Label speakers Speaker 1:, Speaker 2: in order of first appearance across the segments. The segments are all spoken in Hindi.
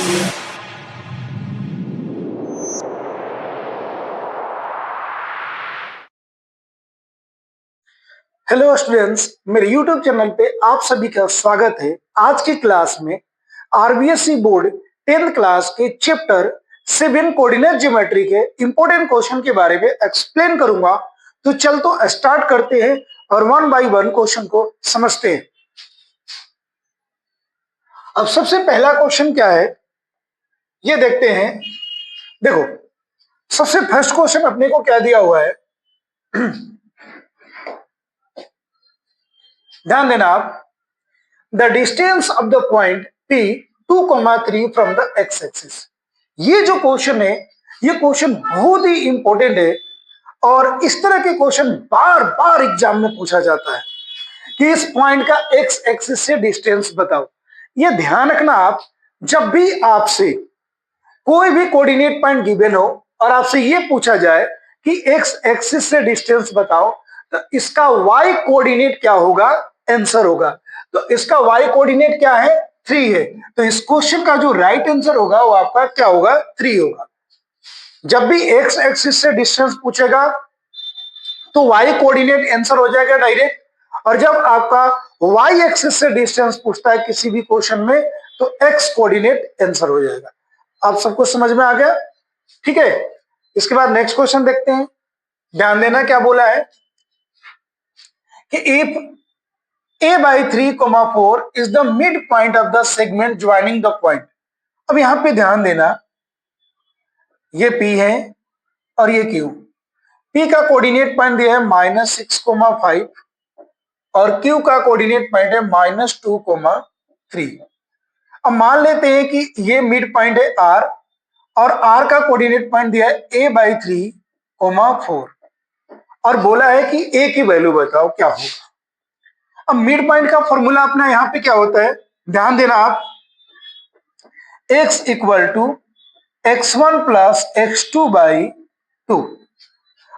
Speaker 1: हेलो स्टूडेंट्स, मेरे यूट्यूब चैनल पे आप सभी का स्वागत है। आज की क्लास में आरबीएससी बोर्ड 10th क्लास के चैप्टर 7 कोऑर्डिनेट ज्योमेट्री के इंपॉर्टेंट क्वेश्चन के बारे में एक्सप्लेन करूंगा। तो चल तो स्टार्ट करते हैं और वन बाय वन क्वेश्चन को समझते हैं। अब सबसे पहला क्वेश्चन क्या है ये देखते हैं। देखो, सबसे फर्स्ट क्वेश्चन अपने को क्या दिया हुआ है, ध्यान देना आप। The distance of the point P 2,3 from the x axis. ये जो क्वेश्चन है ये क्वेश्चन बहुत ही इंपॉर्टेंट है और इस तरह के क्वेश्चन बार बार एग्जाम में पूछा जाता है कि इस पॉइंट का एक्स एक्सिस से डिस्टेंस बताओ। ये ध्यान रखना आप, जब भी आपसे कोई भी कोऑर्डिनेट पॉइंट गिवन हो और आपसे ये पूछा जाए कि एक्स एक्सिस से डिस्टेंस बताओ, तो इसका वाई कोऑर्डिनेट क्या होगा, आंसर होगा। तो इसका वाई कोऑर्डिनेट क्या है, 3 है। तो इस क्वेश्चन का जो राइट आंसर होगा वो आपका क्या होगा, 3 होगा। जब भी एक्स एक्सिस से डिस्टेंस पूछेगा तो वाई कोऑर्डिनेट आंसर हो जाएगा डायरेक्ट, और जब आपका वाई एक्सिस से डिस्टेंस पूछता है किसी भी क्वेश्चन में तो एक्स कोऑर्डिनेट आंसर हो जाएगा। आप सबको समझ में आ गया? ठीक है, इसके बाद नेक्स्ट क्वेश्चन देखते हैं। ध्यान देना क्या बोला है कि if a/3, 4 is the midpoint of the segment joining the point। अब यहां पे ध्यान देना, ये P है और ये Q। P का कोऑर्डिनेट पॉइंट दिया है -6,5 और Q का कोऑर्डिनेट पॉइंट है -2,3। अब मान लेते हैं कि ये मिड पॉइंट है R और R का कोऑर्डिनेट पॉइंट दिया है a/3, 4 और बोला है कि a की वैल्यू बताओ क्या होगा। अब मिड पॉइंट का फॉर्मूला अपना यहां पे क्या होता है, ध्यान देना आप। x equal to x1 plus x2/2।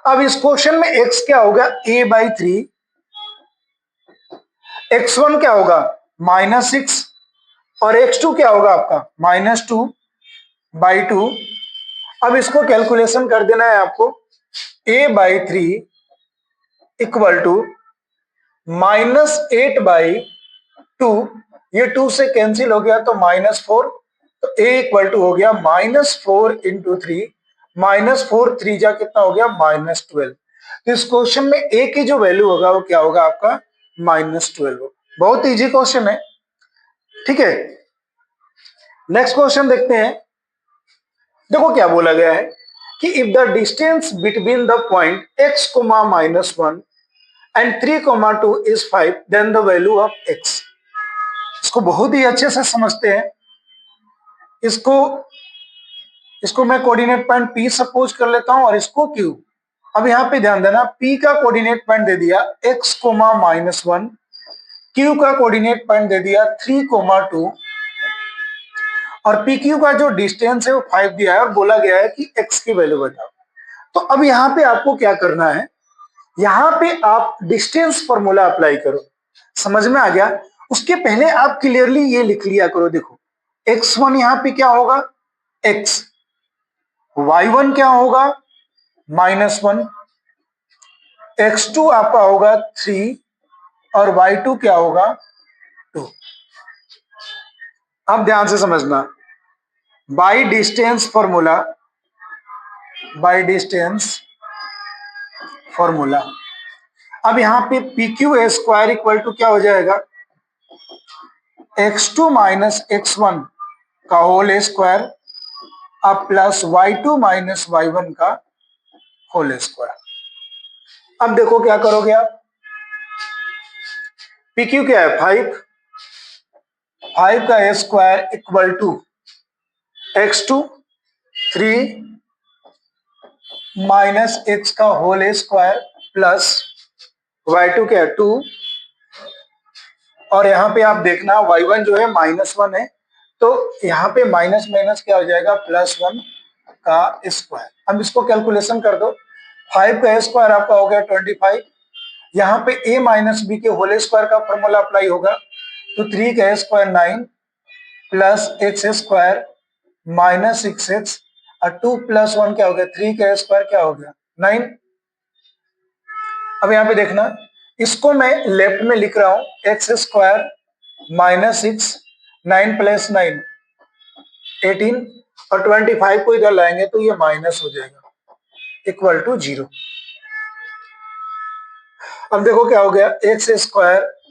Speaker 1: अब इस क्वेश्चन में x क्या होगा, a/3, x1 क्या होगा -6 और x2 क्या होगा आपका -2/2। अब इसको कैलकुलेशन कर देना है आपको। a/3 इक्वल टू -8/2, ये 2 से कैंसिल हो गया तो -4, तो a इक्वल टू हो गया -4 × 3, -4 3 जा कितना हो गया -12। तो इस क्वेश्चन में a की जो वैल्यू होगा वो क्या होगा आपका -12। बहुत इजी क्वेश्चन है, ठीक है। नेक्स्ट क्वेश्चन देखते हैं। देखो क्या बोला गया है कि if the distance between the point x, -1 and 3,2 is 5, then the value of x। इसको बहुत ही अच्छे से समझते हैं। इसको मैं कोऑर्डिनेट पॉइंट P सपोज कर लेता हूं और इसको Q। अब यहाँ पे ध्यान देना, P का कोऑर्डिनेट पॉइंट दे दिया x, -1, Q का कोऑर्डिनेट पॉइंट दे दिया 3,2 और PQ का जो डिस्टेंस है वो 5 दिया है और बोला गया है कि x की वैल्यू बताओ। तो अब यहाँ पे आपको क्या करना है, यहाँ पे आप डिस्टेंस फॉर्मूला अप्लाई करो। समझ में आ गया? उसके पहले आप क्लियरली ये लिख लिया करो। देखो, x1 यहाँ पे क्या होगा x, y1 क्या होगा -1, x2 आपका होगा 3 और y2 क्या होगा 2। अब ध्यान से समझना, बाई डिस्टेंस फॉर्मूला। अब यहाँ पे PQ² इक्वल टू क्या हो जाएगा, x2 - x1 का होल स्क्वायर अब प्लस y2 - y1 का होल स्क्वायर। अब देखो क्या करोगे आप, PQ क्या है 5 का square equal to x2 3 minus x का होल स्क्वायर प्लस y2 क्या है 2, और यहाँ पे आप देखना y1 जो है -1 है तो यहाँ पे माइनस माइनस क्या हो जाएगा +1 का स्क्वायर। अब इसको कैलकुलेशन कर दो, 5 का स्क्वायर आपका हो गया 25, यहाँ पे a - b के होल स्क्वायर का फॉर्मूला अप्लाई होगा तो 3 का square 9 plus x square -6x और 2 + 1 क्या हो गया, 3 का स्क्वायर क्या हो गया 9। अब यहाँ पे देखना, इसको मैं लेफ्ट में लिख रहा हूं x² -6 9 + 9 18 और 25 को इधर लाएंगे तो ये माइनस हो जाएगा इक्वल टू 0। अब देखो क्या हो गया, x²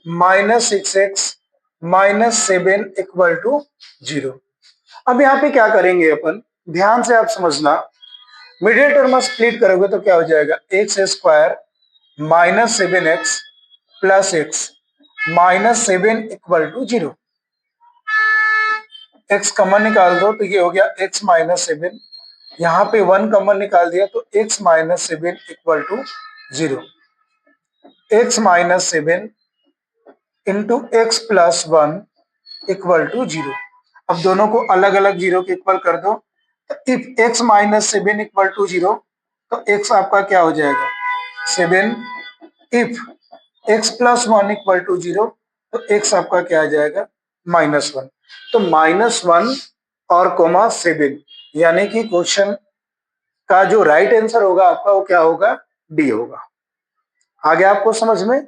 Speaker 1: -6x -7 इक्वल टू 0। अब यहाँ पे क्या करेंगे अपन, ध्यान से आप समझना, मिडिल टर्म स्प्लिट करोगे तो क्या हो जाएगा, x² -7x + x -7 equal to 0। x common निकाल दो तो ये हो गया x -7, यहाँ पे 1 कॉमन निकाल दिया तो x -7 equal to 0। x -7 into x + 1 equal to 0। अब दोनों को अलग अलग 0 के इक्वल कर दो, तो इफ x -7 इक्वल टू 0 तो x आपका क्या हो जाएगा 7। इफ x + 1 इक्वल टू 0 तो x आपका क्या आ जाएगा -1। तो -1 और कोमा 7, यानी कि क्वेश्चन का जो राइट आंसर होगा आपका वो क्या होगा, डी होगा। आगे आपको समझ में,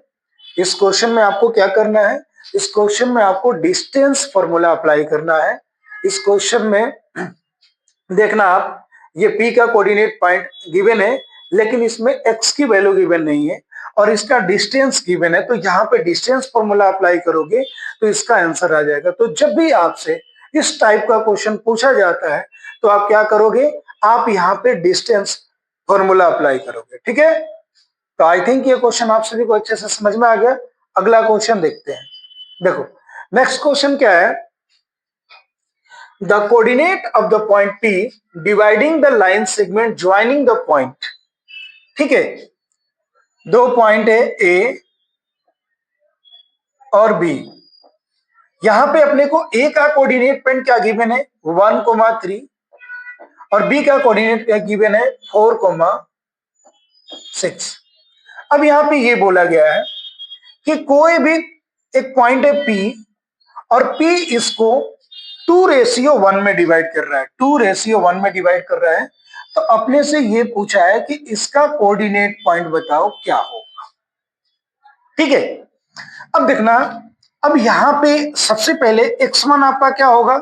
Speaker 1: इस क्वेश्चन में आपको क्या करना है, इस क्वेश्चन में आपको डिस्टेंस फॉर्मूला अप्लाई करना है। इस क्वेश्चन में देखना आप, ये P का कोऑर्डिनेट पॉइंट गिवन है लेकिन इसमें x की वैल्यू गिवन नहीं है और इसका डिस्टेंस गिवन है, तो यहाँ पे डिस्टेंस फॉर्मूला अप्लाई करोगे तो इसका आंसर आ जाएगा। तो जब भी आपसे इस टाइप का क्वेश्चन पूछा जाता है तो आप क्या करोगे, आप यहाँ पे डिस्टेंस फॉर्मूला अप्लाई करोगे। ठीक है, तो आई थिंक ये क्वेश्चन आप सभी को अच्छे से समझ में आ गया। अगला क्वेश्चन देखते हैं। देखो नेक्स्ट क्वेश्चन क्या है, the coordinate of the point P dividing the line segment joining the point. ठीक है, दो पॉइंट है A और B। यहां पे अपने को A का कोऑर्डिनेट पॉइंट क्या गिवन है 1,3 और B का कोऑर्डिनेट क्या गिवन है 4,6। अब यहां पे ये बोला गया है कि कोई भी एक पॉइंट है P और P इसको 2:1 में डिवाइड कर रहा है, 2:1 में डिवाइड कर रहा है। तो अपने से ये पूछा है कि इसका कोऑर्डिनेट पॉइंट बताओ क्या होगा। ठीक है, अब देखना, अब यहां पे सबसे पहले x1 आपका क्या होगा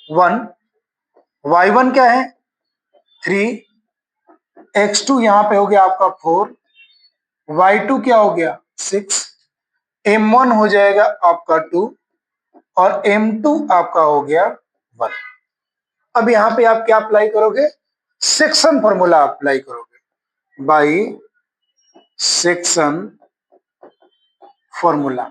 Speaker 1: 1, y1 क्या है 3, x2 यहां पे हो गया आपका 4, y2 क्या हो गया 6, m1 हो जाएगा आपका 2 और m2 आपका हो गया 1। अब यहां पे आप क्या अप्लाई करोगे, सेक्शन फॉर्मूला अप्लाई करोगे, बाई सेक्शन फॉर्मूला।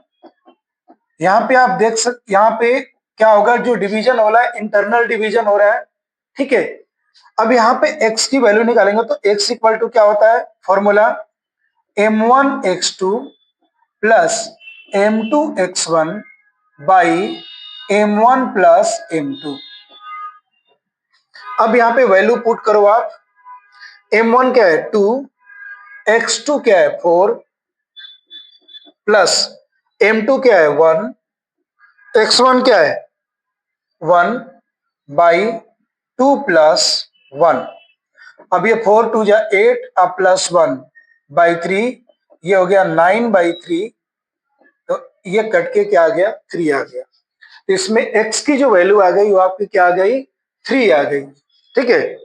Speaker 1: यहां पे आप देख सकते, यहां पे क्या होगा, जो डिवीजन हो रहा है इंटरनल डिवीजन हो रहा है। ठीक है, अब यहाँ पे x की वैल्यू निकालेंगे तो x इक्वल टू क्या होता है formula m1 x2 plus m2 x1 by m1 plus m2। अब यहाँ पे वैल्यू पुट करो आप, m1 क्या है 2, x2 क्या है 4 प्लस m2 क्या है 1, x1 क्या है 1 बाई 2 प्लस 1। अब ये 4 2 जा 8 अब प्लस 1 बाई 3, ये हो गया 9/3। तो ये कट के क्या आ गया 3 आ गया। तो इसमें x की जो वैल्यू आ गई वो आपकी क्या आ गई 3 आ गई। ठीक है,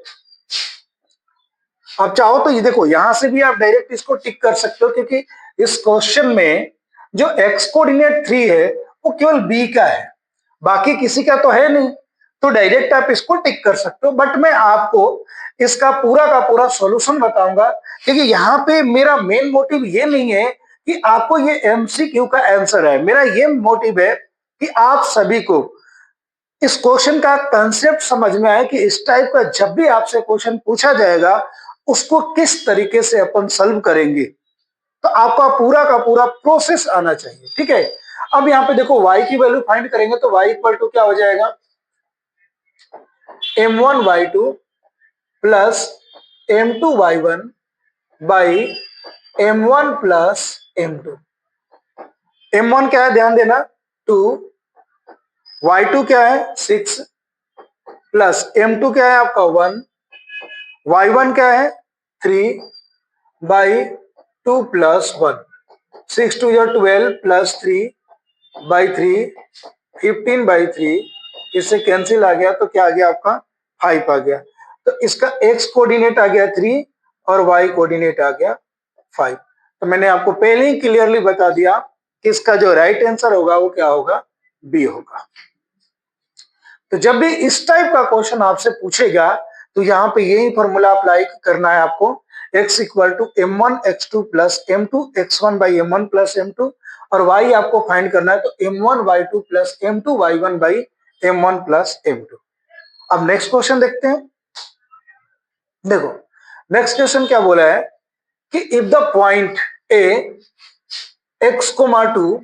Speaker 1: आप चाहो तो ये देखो यहां से भी आप डायरेक्ट इसको टिक कर सकते हो, क्योंकि इस क्वेश्चन में जो x कोऑर्डिनेट 3 है वो केवल b का है, बाकी किसी का तो है नहीं। तो डायरेक्ट आप इसको टिक कर सकते हो, बट मैं आपको इसका पूरा का पूरा सॉल्यूशन बताऊंगा, क्योंकि यहाँ पे मेरा मेन मोटिव ये नहीं है कि आपको ये एमसीक्यू का आंसर है। मेरा ये मोटिव है कि आप सभी को इस क्वेश्चन का कंसेप्ट समझ में आए कि इस टाइप का जब भी आपसे क्वेश्चन पूछा जाएगा उसको किस तरीके से अपन सॉल्व करेंगे। तो आपका पूरा का पूरा प्रोसेस आना चाहिए। ठीक है, अब यहाँ पे देखो y की वैल्यू फाइंड करेंगे तो y इक्वल टू क्या हो जाएगा m1y2 plus m2y1 by m1 plus m2। m1 क्या है ध्यान देना 2, y2 क्या है 6 प्लस m2 क्या है आपका 1, y1 क्या है 3/2 प्लस 1, 6 2 12 प्लस 3/3, 15/3, इससे कैंसिल आ गया तो क्या आ गया आपका 5 आ गया। तो इसका x कोऑर्डिनेट आ गया 3 और y कोऑर्डिनेट आ गया 5। तो मैंने आपको पहले ही क्लियरली बता दिया कि इसका जो राइट आंसर होगा वो क्या होगा, बी होगा। तो जब भी इस टाइप का क्वेश्चन आपसे पूछेगा तो यहाँ पे यही फॉर्मूला अप्लाई करना है आपको, x equal to m1 x2 plus m2 x1 by m1 plus m2, और y आपको फाइंड करना है तो m1 y2 plus m2 y1 by m1 plus m2। अब नेक्स्ट क्वेश्चन देखते हैं। देखो नेक्स्ट क्वेश्चन क्या बोला है कि if the point A x, 2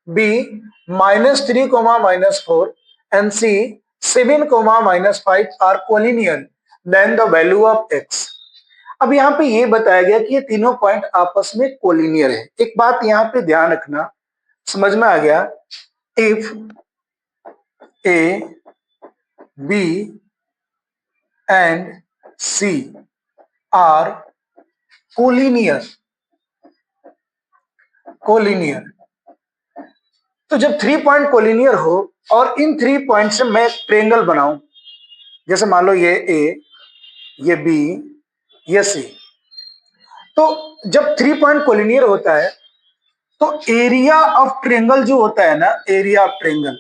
Speaker 1: b -3, -4 and c 7, -5 are collinear, then the value of x। अब यहाँ पे ये बताया गया कि ये तीनों पॉइंट आपस में कोलिनियर है। एक बात यहाँ पे ध्यान रखना, समझ में आ गया, if A B and C are collinear, तो जब 3 पॉइंट कोलिनियर हो और इन 3 पॉइंट से मैं एक ट्रेंगल बनाऊं, जैसे मान लो ये ए, ये बी, ये सी, तो जब 3 पॉइंट कोलिनियर होता है तो एरिया ऑफ ट्रेंगल जो होता है ना, एरिया ऑफ ट्रेंगल,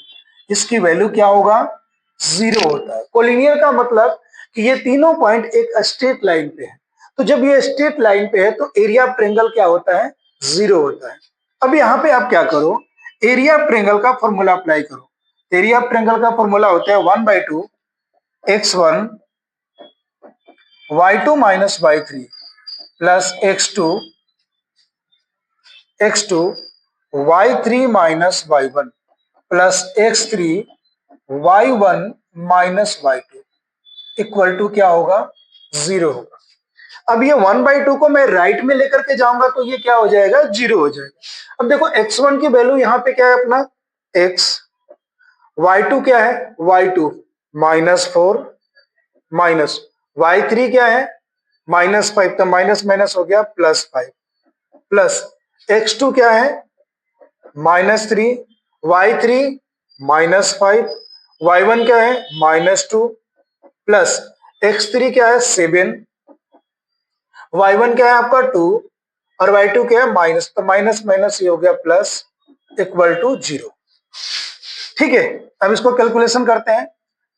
Speaker 1: इसकी वैल्यू क्या होगा, 0 होता है। कोलिनियर का मतलब कि ये तीनों पॉइंट एक स्ट्रेट लाइन पे है, तो जब ये स्ट्रेट लाइन पे है तो एरिया ऑफ ट्रेंगल क्या होता है, 0 होता है। अब यहाँ पे आप क्या करो, एरिया ऑफ ट्रेंगल का फॉर्मूला अप्लाई करो। एरिया ऑफ ट्रेंगल का फॉर्मूला होता है 1/2 x1 y2 minus y3 plus x2 y3 minus y1 plus x3 y1 minus y2 equal to क्या होगा, 0 होगा। अब ये 1/2 को मैं राइट में लेकर के जाऊंगा तो ये क्या हो जाएगा, 0 हो जाएगा। अब देखो x1 की वैल्यू यहाँ पे क्या है अपना x, y2 क्या है y2 -4 माइनस y3 क्या है -5, तो माइनस माइनस हो गया +5 प्लस x2 क्या है -3, y3 -5, y1 क्या है -2 प्लस x3 क्या है 7, y1 क्या है आपका 2 और y2 क्या है माइनस, तो माइनस माइनस ये हो गया प्लस इक्वल टू 0। ठीक है, अब इसको कैलकुलेशन करते हैं।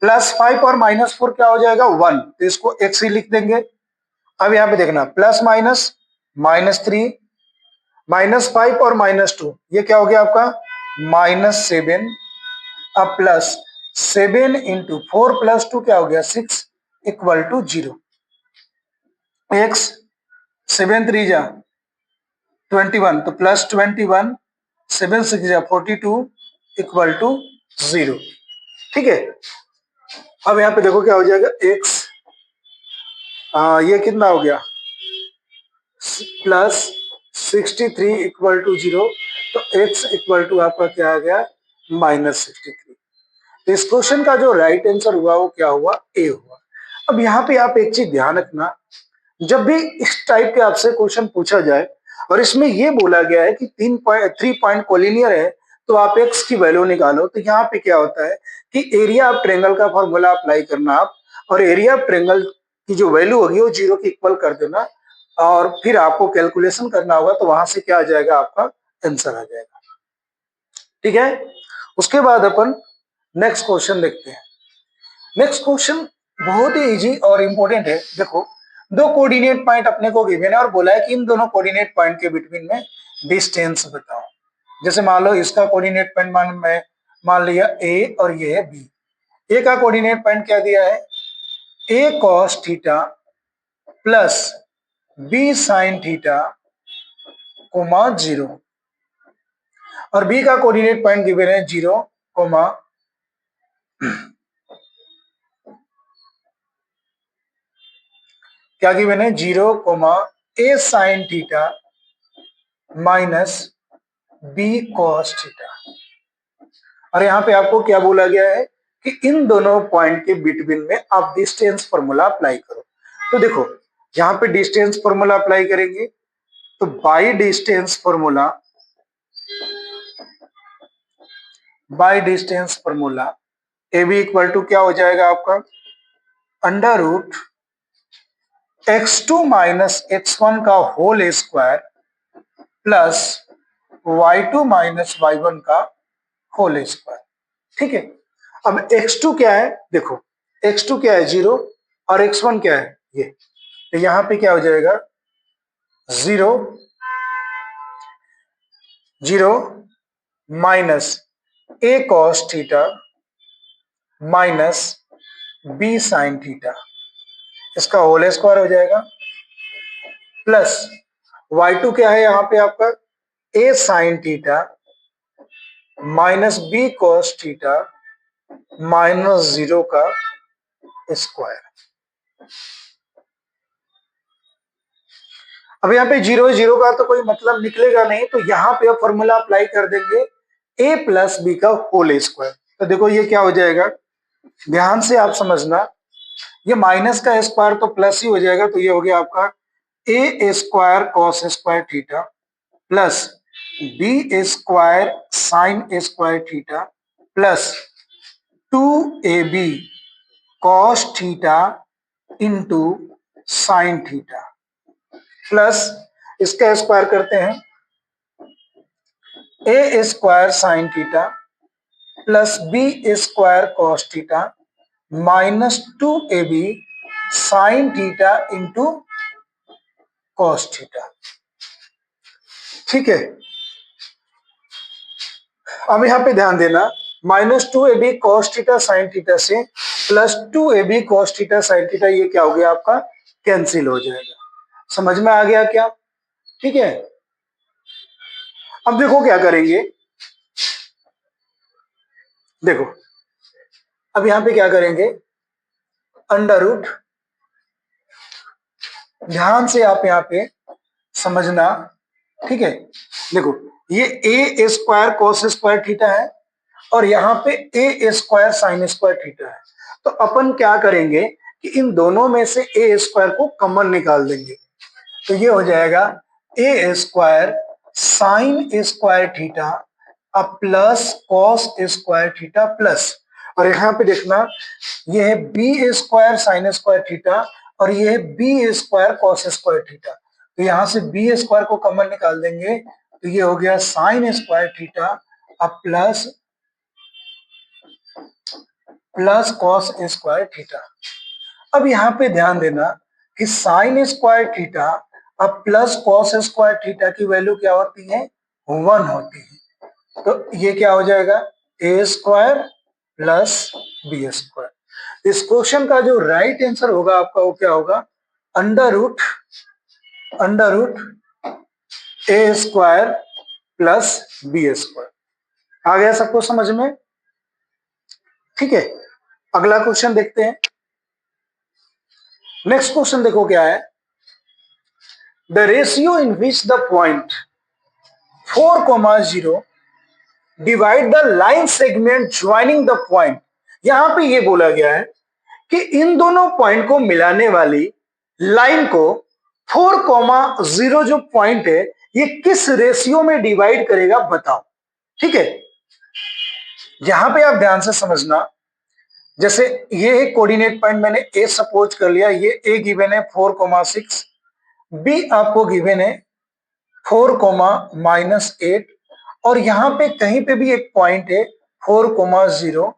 Speaker 1: +5 और -4 क्या हो जाएगा 1, तो इसको x ही लिख देंगे। अब यहाँ पे देखना प्लस माइनस -3 -5 और -2, ये क्या हो गया आपका -7, अब प्लस 7 इंटू 4 प्लस 2 क्या हो गया 6 इक्वल टू 0। x 7 3 जा 21, तो +21, 7 6 जा 42 इक्वल टू 0। ठीक है, अब यहाँ पे देखो क्या हो जाएगा x, ये कितना हो गया +63 इक्वल टू 0, तो x इक्वल टू आपका क्या आ गया -63। तो इस क्वेश्चन का जो राइट आंसर हुआ वो क्या हुआ, ए हुआ। अब यहाँ पे आप एक चीज ध्यान रखना, जब भी इस टाइप के आपसे क्वेश्चन पूछा जाए और इसमें ये बोला गया है कि 3 पॉइंट कोलिनियर है तो आप x की वैल्यू निकालो, तो यहाँ पे क्या होता है कि एरिया ऑफ ट्रेंगल का फॉर्मूला अप्लाई करना आप, और एरिया ऑफ ट्रेंगल की जो वैल्यू होगी वो 0 के इक्वल कर देना, और फिर आपको कैलकुलेशन करना होगा, तो वहां से क्या आ जाएगा आपका आंसर आ जाएगा। ठीक है, उसके बाद अपन नेक्स्ट क्वेश्चन देखते हैं। नेक्स्ट क्वेश्चन बहुत ही इजी और इंपॉर्टेंट है। देखो दो कोऑर्डिनेट पॉइंट अपने को गिवन है और बोला है कि इन दोनों कोऑर्डिनेट पॉइंट के बिटवीन में डिस्टेंस बताओ। जैसे मान लो इसका कोऑर्डिनेट पॉइंट मान लिया ए और ये है बी। ए का कोऑर्डिनेट पॉइंट क्या दिया है, A cos theta plus B sine theta comma 0, और बी का कोऑर्डिनेट पॉइंट गिवन है 0 कोमा क्या गिवन है 0 comma A sine theta minus B cos theta. और यहाँ पे आपको क्या बोला गया है कि इन दोनों पॉइंट के बिटवीन में आप डिस्टेंस फॉर्मूला अप्लाई करो। तो देखो यहां पे डिस्टेंस फॉर्मूला अप्लाई करेंगे, तो by distance formula A B equal to क्या हो जाएगा आपका, under root x2 minus x1 का whole square plus y2 minus y1 का होल स्क्वायर। ठीक है, अब x2 क्या है, देखो x2 क्या है 0 और x1 क्या है ये, तो यहां पे क्या हो जाएगा 0 0 minus a cos theta minus b sin theta, इसका होल स्क्वायर हो जाएगा प्लस y2 क्या है यहाँ पे आपका a sin theta minus b cos theta minus 0 का स्क्वायर। अब यहाँ पे 0 0 का तो कोई मतलब निकलेगा नहीं, तो यहाँ पे फॉर्मूला अप्लाई कर देंगे a प्लस बी का होल स्क्वायर। तो देखो ये क्या हो जाएगा, ध्यान से आप समझना, ये माइनस का स्क्वायर तो प्लस ही हो जाएगा, तो ये हो गया आपका a square cos square theta plus b square sine square theta plus 2ab cos theta into sine theta plus इसका स्क्वायर करते हैं a square sine theta plus b square cos theta minus 2ab sine theta into cos theta. ठीक है, अब यहां पे ध्यान देना, minus 2ab cos theta sine theta से plus 2ab cos theta sine theta, ये क्या हो गया आपका कैंसिल हो जाएगा। समझ में आ गया क्या? ठीक है, अब देखो क्या करेंगे, देखो अब यहां पे क्या करेंगे, अंडर रूट, ध्यान से आप यहां पे समझना। ठीक है, देखो ये ए स्क्वायर कोस स्क्वायर थीटा है और यहाँ पे ए स्क्वायर साइन स्क्वायर थीटा है, तो अपन क्या करेंगे कि इन दोनों में से ए स्क्वायर को कॉमन निकाल देंगे, तो ये हो जाएगा a square sine square theta अब plus cos square theta plus, और यहाँ पे देखना ये है b square sine square theta और ये है b square cos square theta, तो यहाँ से बी स्क्वायर को कॉमन निकाल देंगे, तो ये हो गया साइन स्क्वायर थीटा अब प्लस कॉस स्क्वायर थीटा। अब यहाँ पे ध्यान देना कि साइन स्क्वायर थीटा अब प्लस कॉस स्क्वायर थीटा की वैल्यू क्या होती है 1 होती है, तो ये क्या हो जाएगा a square plus B square. इस क्वेश्चन का जो राइट आंसर होगा आपका वो क्या होगा, अंडर रूट ए स्क्वायर प्लस बी स्क्वायर। आ गया सबको समझ में? ठीक है, अगला क्वेश्चन देखते हैं। नेक्स्ट क्वेश्चन देखो क्या है, the ratio in which the point 4,0 divide the line segment joining the point. यहां पे ये बोला गया है कि इन दोनों पॉइंट को मिलाने वाली लाइन को 4,0 जो पॉइंट है ये किस रेशियो में डिवाइड करेगा बताओ। ठीक है, यहां पे आप ध्यान से समझना, जैसे ये एक कोऑर्डिनेट पॉइंट मैंने ए सपोज कर लिया, ये ए गिवन है 4,6, बी आपको गिवन है 4,-8 और यहां पे कहीं पे भी एक पॉइंट है 4,0।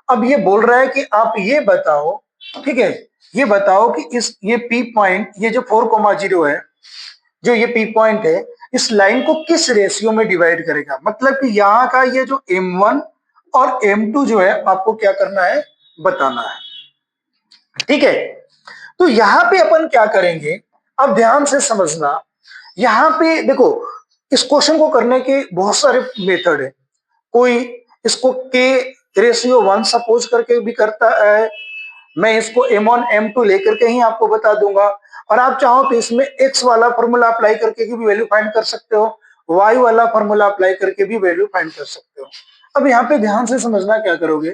Speaker 1: अब ये बोल रहा है कि आप ये बताओ, ठीक है, ये बताओ कि ये पी पॉइंट, ये जो 4,0 है, जो ये पी पॉइंट है, इस लाइन को किस रेशियो में डिवाइड करेगा। मतलब कि यहाँ का ये जो M1 और M2 जो है आपको क्या करना है बताना है। ठीक है, तो यहां पे अपन क्या करेंगे, अब ध्यान से समझना, यहां पे देखो इस क्वेश्चन को करने के बहुत सारे मेथड है, कोई इसको K/1 सपोज करके भी करता है, मैं इसको M1 M2 लेकर के ही आपको बता दूंगा, और आप चाहो तो इसमें X वाला फॉर्मूला अप्लाई करके भी वैल्यू फाइंड कर सकते हो, Y वाला फॉर्मूला अप्लाई करके भी वैल्यू फाइंड कर सकते हो। अब यहाँ पे ध्यान से समझना क्या करोगे,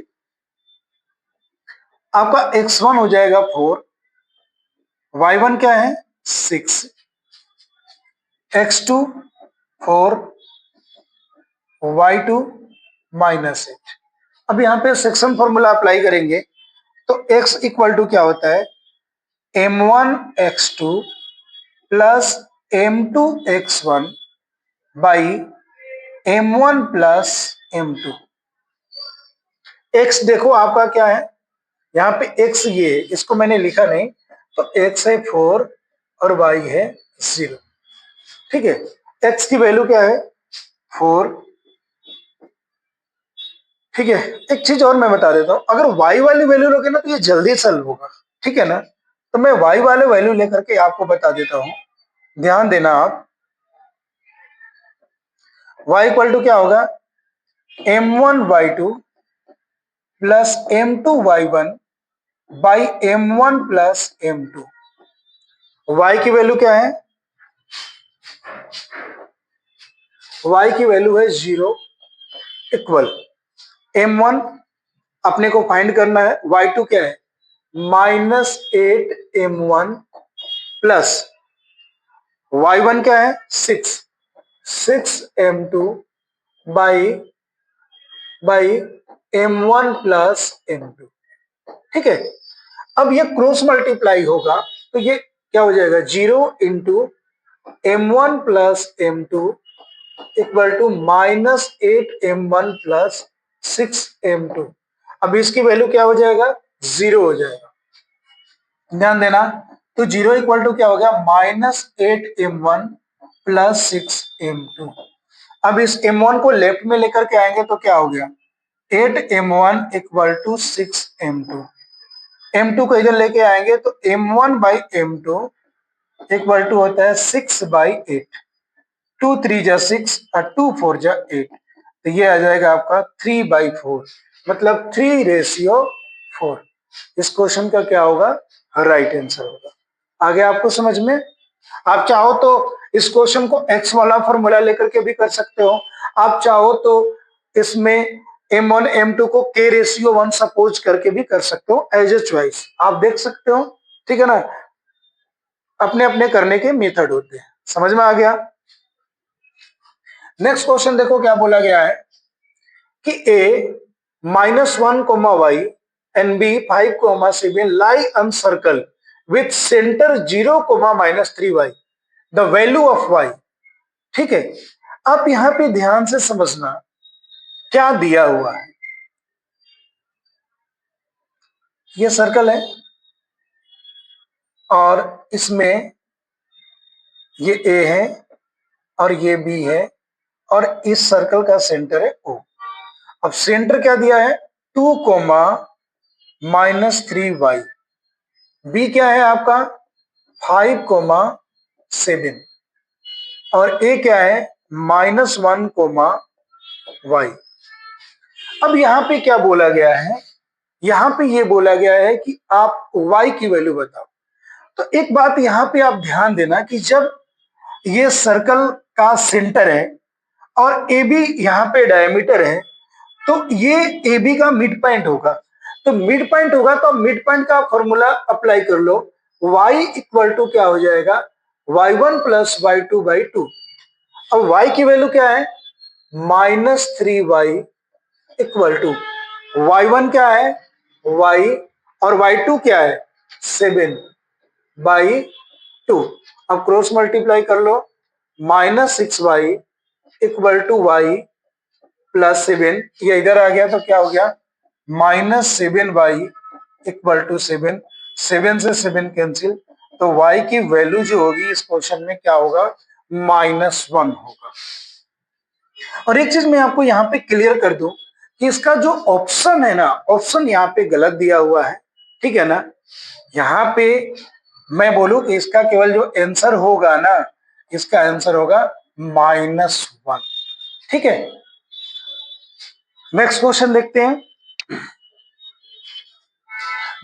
Speaker 1: आपका x1 हो जाएगा 4, y1 क्या है 6, x2 4, y2 -8। अब यहाँ पे सेक्शन फॉर्मूला अप्लाई करेंगे तो x इक्वल टू क्या होता है m1 x2 plus m2 x1 by m1 plus m2। x देखो आपका क्या है, यहाँ पे x ये है, इसको मैंने लिखा नहीं, तो x है 4 और y है 0। ठीक है, x की वैल्यू क्या है 4। ठीक है, एक चीज और मैं बता देता हूं, अगर y वाली वैल्यू लोगे ना तो ये जल्दी सॉल्व होगा। ठीक है ना, तो मैं y वाले वैल्यू लेकर के आपको बता देता हूं, ध्यान देना आप। y इक्वल टू क्या होगा m1 y2 plus m2 y1 by m1 plus m2। y की वैल्यू क्या है, y की वैल्यू है 0 इक्वल m1 अपने को फाइंड करना है, y2 क्या है -8m1 प्लस y1 क्या है 6m2 by m1 plus m2। ठीक है, अब ये क्रॉस मल्टीप्लाई होगा तो ये क्या हो जाएगा 0 into m1 plus m2 equal to -8m1 plus 6m2। अब इसकी वैल्यू क्या हो जाएगा 0 हो जाएगा, ध्यान देना। तो 0 इक्वल टू क्या हो गया -8m1 प्लस 6m2। अब इस m1 को लेफ्ट में लेकर के आएंगे तो क्या हो गया 8m1 equal to 6m2। m2 को इधर लेके आएंगे तो m1 by m2 equal to होता है 6/8। 2 3 जा 6 और 2 4 जा 8, तो ये आ जाएगा आपका 3/4, मतलब 3:4। इस क्वेश्चन का क्या होगा राइट आंसर होगा। आगे आपको समझ में, आप चाहो तो इस क्वेश्चन को x वाला फॉर्मूला लेकर के भी कर सकते हो, आप चाहो तो इसमें m1 m2 को k/1 सपोज करके भी कर सकते हो, एज ए चॉइस आप देख सकते हो। ठीक है ना, अपने अपने करने के मेथड होते हैं, समझ में आ गया। नेक्स्ट क्वेश्चन देखो क्या बोला गया है कि a -1, y and b 5, 7 lie on circle with center 0, -3y, the value of y। ठीक है, आप यहां पे ध्यान से समझना क्या दिया हुआ है। ये सर्कल है और इसमें ये a है और ये b है और इस सर्कल का सेंटर है o। अब सेंटर क्या दिया है 2, -3y, b क्या है आपका 5, 7 और a क्या है -1, y। अब यहां पे क्या बोला गया है, यहां पे ये बोला गया है कि आप y की वैल्यू बताओ। तो एक बात यहां पे आप ध्यान देना कि जब ये सर्कल का सेंटर है और ए बी यहाँ पे डायमीटर है तो ये ए बी का मिड पॉइंट होगा। तो मिड पॉइंट होगा तो मिड पॉइंट का फॉर्मूला अप्लाई कर लो, y इक्वल टू क्या हो जाएगा y1 प्लस y2/2। अब y की वैल्यू क्या है -3y इक्वल टू y1 क्या है y और y2 क्या है 7/2। अब क्रॉस मल्टीप्लाई कर लो, -6y equal to y plus 7, ये इधर आ गया तो क्या हो गया -7y इक्वल टू 7, 7 से 7 कैंसिल, तो y की वैल्यू जो होगी इस क्वेश्चन में क्या होगा -1 होगा। और एक चीज मैं आपको यहाँ पे क्लियर कर दूं कि इसका जो ऑप्शन है ना, ऑप्शन यहाँ पे गलत दिया हुआ है। ठीक है ना, यहाँ पे मैं बोलूं कि इसका केवल जो आंसर होगा ना, इसका आंसर होगा -1। ठीक है, नेक्स्ट क्वेश्चन देखते हैं।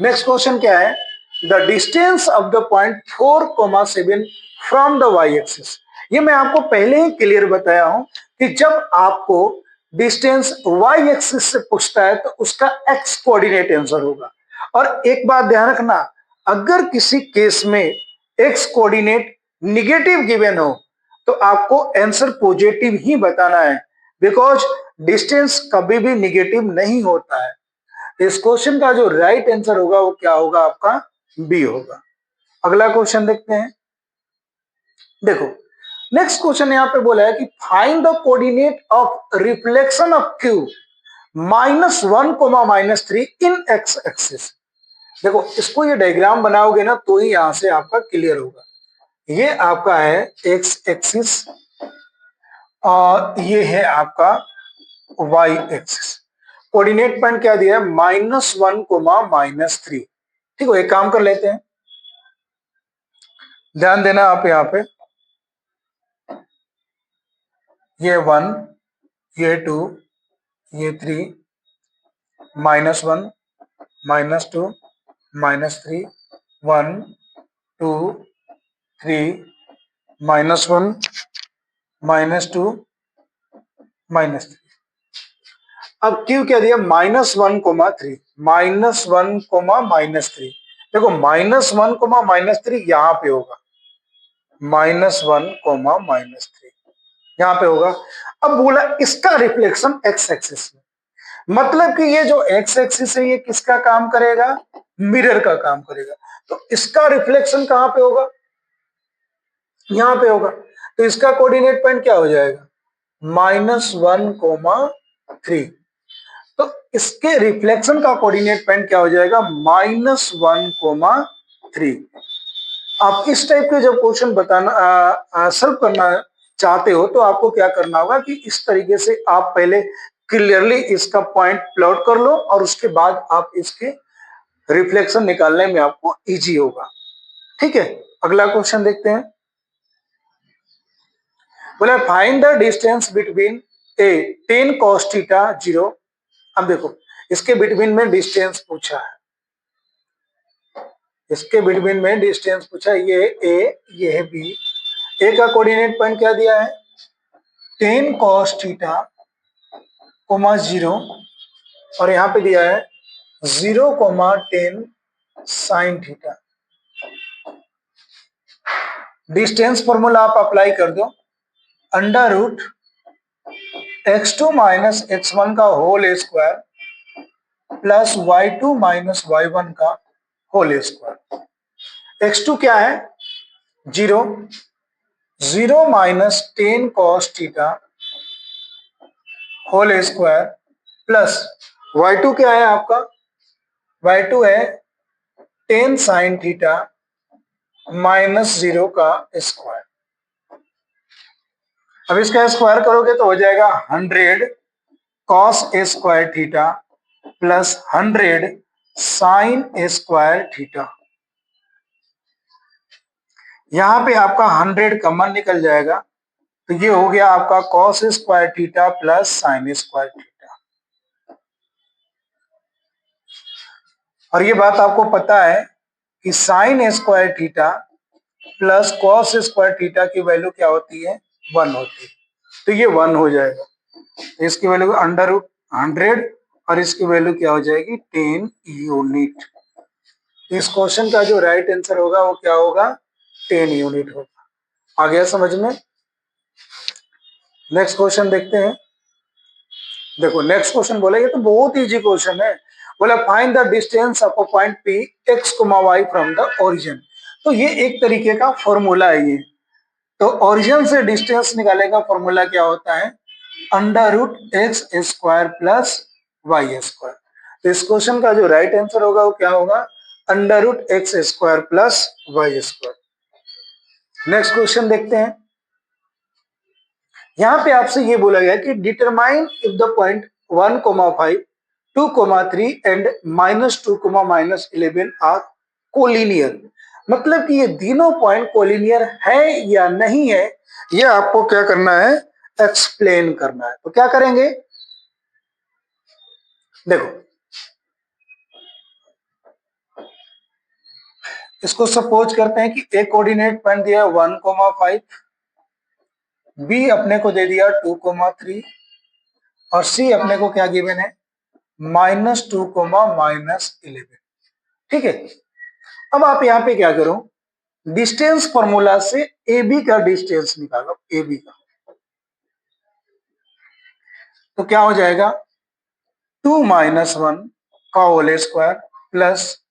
Speaker 1: नेक्स्ट क्वेश्चन क्या है, the distance of the point 4, 7 from the y axis. ये मैं आपको पहले ही क्लियर बताया हूं कि जब आपको डिस्टेंस वाई एक्सिस से पूछता है तो उसका एक्स कोऑर्डिनेट आंसर होगा और एक बात ध्यान रखना, अगर किसी केस में एक्स कोऑर्डिनेट निगेटिव गिवन हो तो आपको आंसर पॉजिटिव ही बताना है, बिकॉज डिस्टेंस कभी भी निगेटिव नहीं होता है। इस क्वेश्चन का जो राइट आंसर होगा वो क्या होगा, आपका बी होगा। अगला क्वेश्चन देखते हैं। देखो नेक्स्ट क्वेश्चन यहाँ पे बोला है कि find the coordinate of reflection of Q -1, -3 in x axis. देखो इसको ये डायग्राम बनाओगे ना तो ही यहां से आपका क्लियर होगा। ये आपका है एक्स एक्सिस और ये है आपका वाई एक्सिस। कोऑर्डिनेट पॉइंट क्या दिया है, -1, -3। ठीक है, एक काम कर लेते हैं, ध्यान देना आप यहाँ पे। ये 1, ये 2, ये 3, -1, -2, -3, 1, 2, 3, -1, -2, -3। अब क्यू क्या दिया, -1, -3 देखो -1, यहां पे होगा, -1, -3 यहां पे होगा। अब बोला इसका रिफ्लेक्शन एक्स एक्सिस में, मतलब कि ये जो एक्स एक्सिस है ये किसका काम करेगा, मिरर का काम करेगा। तो इसका रिफ्लेक्शन कहां पे होगा, यहां पे होगा। तो इसका कोऑर्डिनेट पॉइंट क्या हो जाएगा, -1, 3। तो इसके रिफ्लेक्शन का कोऑर्डिनेट पॉइंट क्या हो जाएगा, -1, 3। आप इस टाइप के जब क्वेश्चन बताना सॉल्व करना चाहते हो तो आपको क्या करना होगा कि इस तरीके से आप पहले क्लियरली इसका पॉइंट प्लॉट कर लो और उसके बाद आप इसके रिफ्लेक्शन निकालने में आपको इजी होगा। ठीक है, अगला क्वेश्चन देखते हैं। बोला find the distance between A 10 cos theta 0। अब देखो इसके बिटवीन में डिस्टेंस पूछा है, इसके बिटवीन में डिस्टेंस पूछा है, ये ए ये है बी। ए का कोऑर्डिनेट पॉइंट क्या दिया है, 10 cos थीटा, 0 और यहाँ पे दिया है 0, 10 sin थीटा। डिस्टेंस फॉर्मूला आप अप्लाई कर दो, √x2 - x1 का whole square plus y2 - y1 का होल स्क्वायर। x2 क्या है, 0, 0 - 10 cos theta whole square plus y2 क्या है आपका, y2 है 10 sin थीटा -0 का स्क्वायर। अब इसका स्क्वायर करोगे तो हो जाएगा 100 cos square theta plus 100 sin square theta. यहां पे आपका 100 कॉमन निकल जाएगा तो ये हो गया आपका cos square theta plus sin square theta. और ये बात आपको पता है कि sin square theta plus cos square theta की वैल्यू क्या होती है, 1 होती है। तो ये 1 हो जाएगा, तो इसकी वैल्यू √100 और इसकी वैल्यू क्या हो जाएगी, 10 यूनिट। इस क्वेश्चन का जो राइट आंसर होगा वो क्या होगा, 10 यूनिट होगा। आ गया समझ में। नेक्स्ट क्वेश्चन देखते हैं। देखो नेक्स्ट क्वेश्चन बोला, ये तो बहुत इजी क्वेश्चन है। बोला find the distance of a point P x, y from the origin. तो ये एक तरीके का फॉर्मूला है ये। तो ओरिजिन से डिस्टेंस निकालने का फॉर्मूला क्या होता है, √x² प्लस y²। तो इस क्वेश्चन का जो राइट आंसर होगा वो क्या होगा, √x² plus y²। Next question देखते हैं। यहां पे आपसे ये बोला गया कि determine if the point 1, 5, 2, 3 and -2, -11 are collinear. मतलब कि ये तीनों पॉइंट कोलिनियर है या नहीं है, ये आपको क्या करना है, एक्सप्लेन करना है। तो क्या करेंगे, देखो इसको सपोज करते हैं कि एक कोऑर्डिनेट पॉइंट दिया 1, 5, बी अपने को दे दिया 2, 3 और सी अपने को क्या गिवन है, -2, -11। ठीक है। अब आप यहाँ पे क्या करो, डिस्टेंस फॉर्मूला से ए बी का डिस्टेंस निकालो, ए बी का। तो क्या हो जाएगा, 2 - 1 का होल स्क्वायर प्लस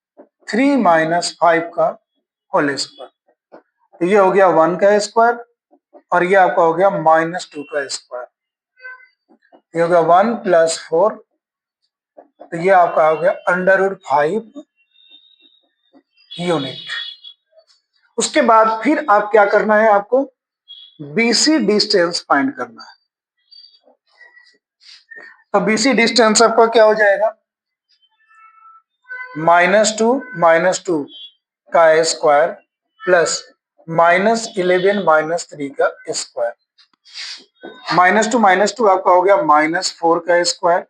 Speaker 1: 3 - 5 का होल स्क्वायर। तो ये हो गया 1 का स्क्वायर और ये आपका हो गया -2 का स्क्वायर। ये हो गया 1 + 4, तो ये आपका हो गया √5 यूनिट। उसके बाद फिर आप क्या करना है, आपको बीसी डिस्टेंस फाइंड करना है। तो बीसी डिस्टेंस आपका क्या हो जाएगा, -2 का स्क्वायर प्लस -11 -3 का स्क्वायर। -2 आपका हो गया -4 का स्क्वायर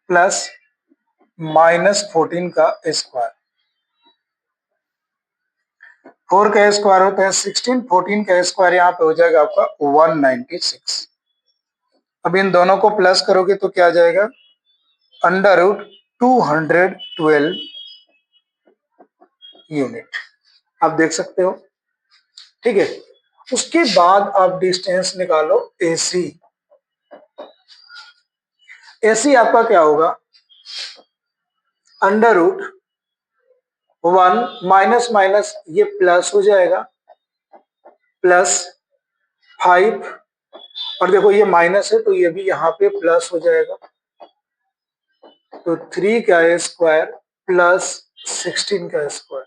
Speaker 1: प्लस -14 का स्क्वायर। 4 का स्क्वायर होता है 16, 14 का स्क्वायर यहाँ पे हो जाएगा आपका 196। अब इन दोनों को प्लस करोगे तो क्या आ जाएगा, √212 यूनिट। आप देख सकते हो, ठीक है। उसके बाद आप डिस्टेंस निकालो एसी। एसी आपका क्या होगा, √1 माइनस माइनस ये प्लस हो जाएगा, +5, और देखो ये माइनस है तो ये भी यहाँ पे प्लस हो जाएगा, तो 3 का स्क्वायर प्लस 16 का स्क्वायर।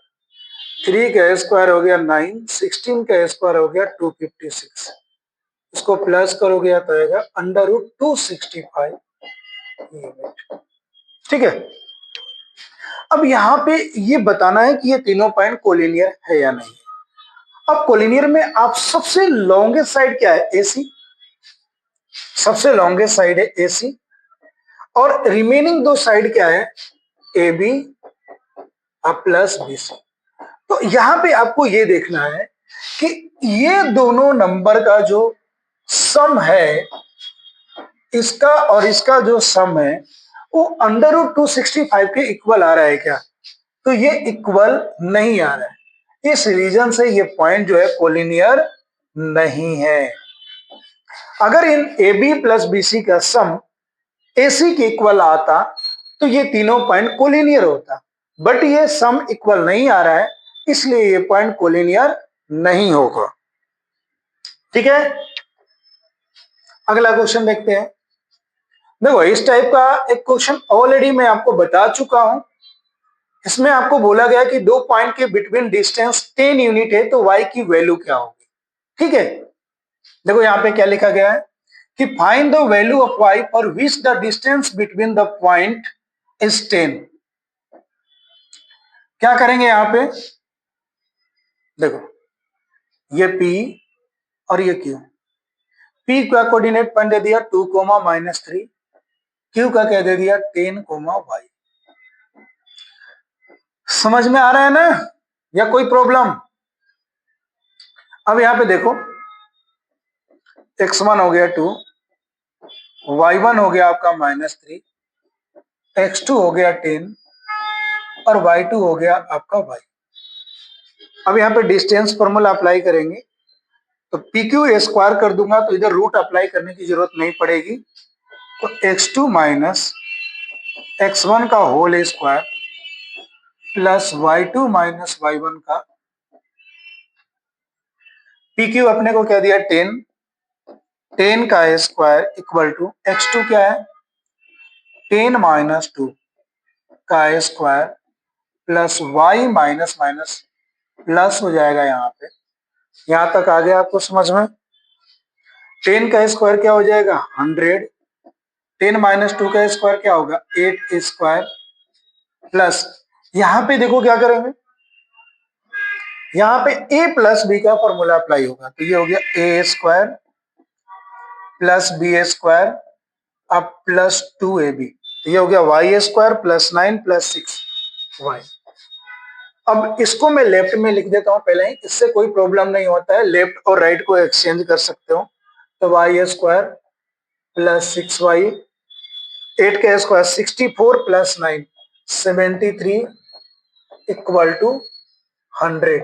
Speaker 1: 3 का स्क्वायर हो गया 9, 16 का स्क्वायर हो गया 256। इसको प्लस करोगे तो आएगा √265 यूनिट, ठीक है। अब यहाँ पे ये बताना है कि ये तीनों पॉइंट कोलिनियर है या नहीं। अब कोलिनियर में आप सबसे लॉन्गेस्ट साइड क्या है, एसी। सबसे लॉन्गेस्ट साइड है एसी और रिमेनिंग दो साइड क्या है, A B plus B C. तो यहां पे आपको ये देखना है कि ये दोनों नंबर का जो सम है, इसका और इसका जो सम है वो √265 के इक्वल आ रहा है क्या, तो ये इक्वल नहीं आ रहा है। इस रीजन से ये पॉइंट जो है कोलिनियर नहीं है। अगर इन A B plus B C का सम एसी के इक्वल आता तो ये तीनों पॉइंट कोलिनियर होता, बट ये सम इक्वल नहीं आ रहा है, इसलिए ये पॉइंट कोलिनियर नहीं होगा, ठीक है। अगला क्वेश्चन देखते हैं। देखो इस टाइप का एक क्वेश्चन ऑलरेडी मैं आपको बता चुका हूं। इसमें आपको बोला गया कि दो पॉइंट के बिटवीन डिस्टेंस 10 यूनिट है तो y की वैल्यू क्या होगी, ठीक है। देखो यहाँ पे क्या लिखा गया है कि find the value of y for which the distance between the point is 10। क्या करेंगे यहाँ पे, देखो ये P और ये Q। P का कोऑर्डिनेट पॉइंट दे दिया 2, -3। Q का क्या दे दिया 10, y। समझ में आ रहा है ना, या कोई प्रॉब्लम। अब यहां पे देखो x1 हो गया 2, y1 हो गया आपका -3, x2 हो गया 10 और y2 हो गया आपका y। अब यहाँ पे डिस्टेंस फॉर्मूला अप्लाई करेंगे तो पी क्यू स्क्वायर कर दूंगा तो इधर रूट अप्लाई करने की जरूरत नहीं पड़ेगी। तो x2 - x1 का whole square plus y2 - y1 का, पी क्यू अपने को क्या दिया 10, 10 का स्क्वायर इक्वल टू x2 क्या है 10 - 2 का square plus y minus minus plus हो जाएगा। यहाँ पे यहां तक आ गया आपको समझ में। 10 का स्क्वायर क्या हो जाएगा 100, 10 - 2 का स्क्वायर क्या होगा 8 स्क्वायर प्लस, यहां पे देखो क्या करेंगे, यहां पे a प्लस बी का फॉर्मूला अप्लाई होगा। तो ये हो गया a square plus B square अब प्लस 2ab। तो ये हो गया y square plus 9 plus 6y। अब इसको मैं लेफ्ट में लिख देता हूं पहले ही, इससे कोई प्रॉब्लम नहीं होता है, लेफ्ट और राइट को एक्सचेंज कर सकते हो। तो y स्क्वायर प्लस 6y, 8 का स्क्वायर 64 प्लस 9 73 इक्वल टू 100।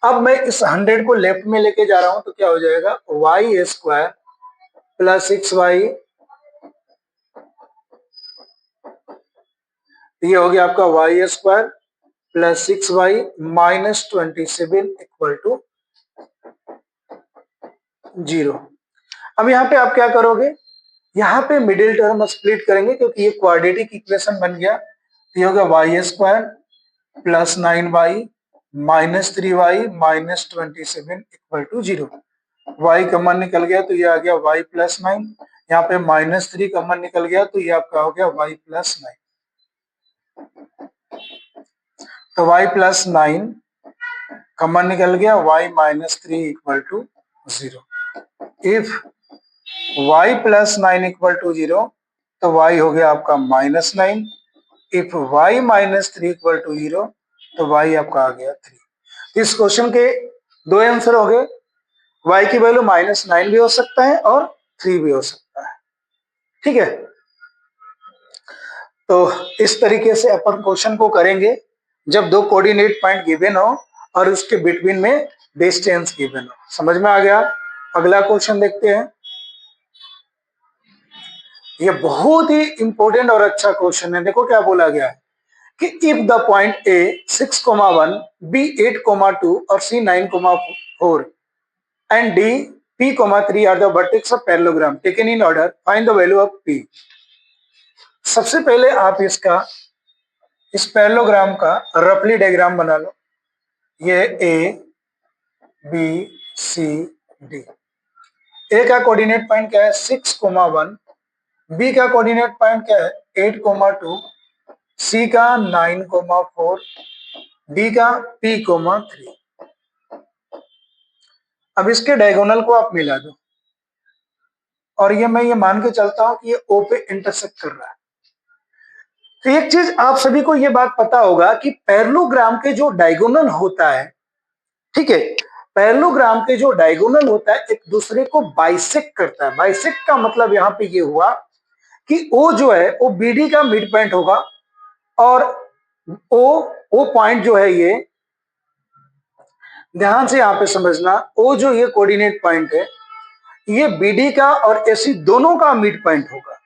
Speaker 1: अब मैं इस 100 को लेफ्ट में लेके जा रहा हूं तो क्या हो जाएगा, वाई स्क्वायर प्लस 6y, ये हो गया आपका Y square plus 6y minus 27 equal to 0। अब यहाँ पे आप क्या करोगे, यहाँ पे मिडिल टर्म स्प्लिट करेंगे क्योंकि ये क्वाड्रेटिक इक्वेशन बन गया। ये होगा Y square plus 9y minus 3y minus 27 equal to 0। y common निकल गया तो ये आ गया y प्लस 9, यहाँ पे माइनस 3 कॉमन निकल गया तो ये आपका हो गया y प्लस 9। तो y प्लस 9 कॉमन निकल गया, y minus 3 equal to 0। If y plus 9 equal to 0 तो y हो गया आपका minus 9। If y minus 3 equal to 0 तो y आपका आ गया 3। इस क्वेश्चन के दो आंसर हो गए, y की वैल्यू माइनस 9 भी हो सकता है और 3 भी हो सकता है। ठीक है, तो इस तरीके से अपन क्वेश्चन को करेंगे जब दो कोऑर्डिनेट पॉइंट गिवन हो और उसके बिटवीन में डिस्टेंस गिवन हो। समझ में आ गया? अगला क्वेश्चन देखते हैं। ये बहुत ही इंपॉर्टेंट और अच्छा क्वेश्चन है। देखो क्या बोला गया है कि if the point A 6,1, B 8,2 और C 9,4 and D P,3 are the vertex of parallelogram taken in order, find the value of P। सबसे पहले आप इस पैरेललोग्राम का रफली डायग्राम बना लो। ये ए बी सी डी। ए का कोऑर्डिनेट पॉइंट क्या है 6,1, बी का कोऑर्डिनेट पॉइंट क्या है 8,2, सी का 9,4, डी का P,3। अब इसके डायगोनल को आप मिला दो और मैं मान के चलता हूं कि ये O पे इंटरसेक्ट कर रहा है। तो एक चीज आप सभी को ये बात पता होगा कि पैरेललोग्राम के जो डायगोनल होता है, ठीक है, पैरेललोग्राम के जो डायगोनल होता है एक दूसरे को बाइसेक्ट करता है। बाइसेक्ट का मतलब यहाँ पे ये हुआ कि O जो है वो BD का मिड पॉइंट होगा और O पॉइंट जो है, ये ध्यान से यहाँ पे समझना, O जो ये कोऑर्डिनेट पॉइंट है ये BD का और AC दोनों का मिड पॉइंट होगा।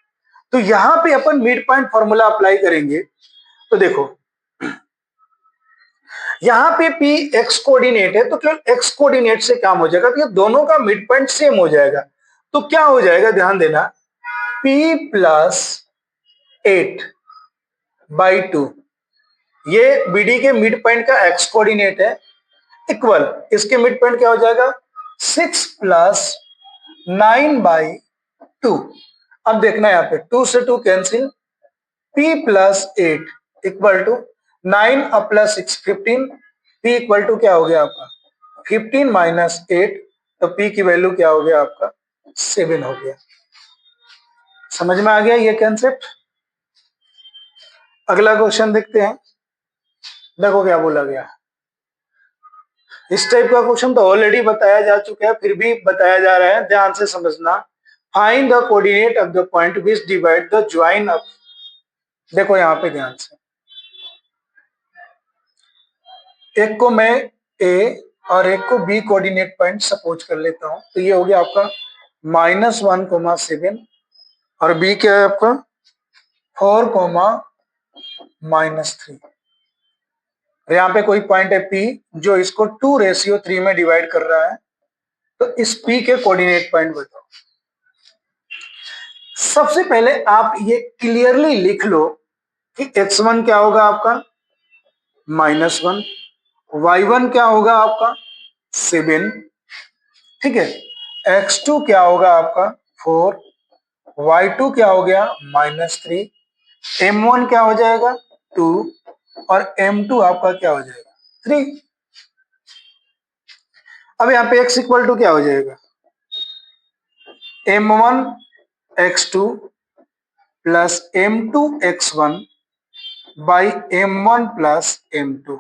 Speaker 1: तो यहाँ पे अपन मिड पॉइंट फॉर्मूला अप्लाई करेंगे। तो देखो यहाँ पे P x कोऑर्डिनेट है तो केवल x कोऑर्डिनेट से काम हो जाएगा, तो ये दोनों का मिड पॉइंट सेम हो जाएगा। तो क्या हो जाएगा, ध्यान देना, P प्लस 8/2 ये BD के मिड पॉइंट का x कोऑर्डिनेट है, इक्वल इसके मिड पॉइंट क्या हो जाएगा 6 प्लस 9/2। अब देखना यहाँ पे 2 से 2 cancel, P plus 8 equal to 9 अब प्लस 6 15, P इक्वल टू क्या हो गया आपका 15 माइनस 8, तो P की वैल्यू क्या हो गया आपका 7 हो गया। समझ में आ गया ये कंसेप्ट? अगला क्वेश्चन देखते हैं। देखो क्या बोला गया। इस टाइप का क्वेश्चन तो ऑलरेडी बताया जा चुका है, फिर भी बताया जा रहा है, ध्यान से समझना। Find the coordinate of the point which divide the join of. देखो यहाँ पे ध्यान से, एक को मैं ए और एक को बी कोऑर्डिनेट पॉइंट सपोज कर लेता हूं। तो ये हो गया आपका -1,7 और बी क्या है आपका 4,-3। यहाँ पे कोई पॉइंट है पी जो इसको 2:3 में डिवाइड कर रहा है। तो इस पी के कोऑर्डिनेट पॉइंट बताओ। सबसे पहले आप ये क्लियरली लिख लो कि x1 क्या होगा आपका -1, y1 क्या होगा आपका 7, ठीक है, x2 क्या होगा आपका 4, y2 क्या हो गया -3, m1 क्या हो जाएगा 2 और m2 आपका क्या हो जाएगा 3। अब यहाँ पे x इक्वल टू क्या हो जाएगा m1 x2 plus m2 x1 by m1 plus m2।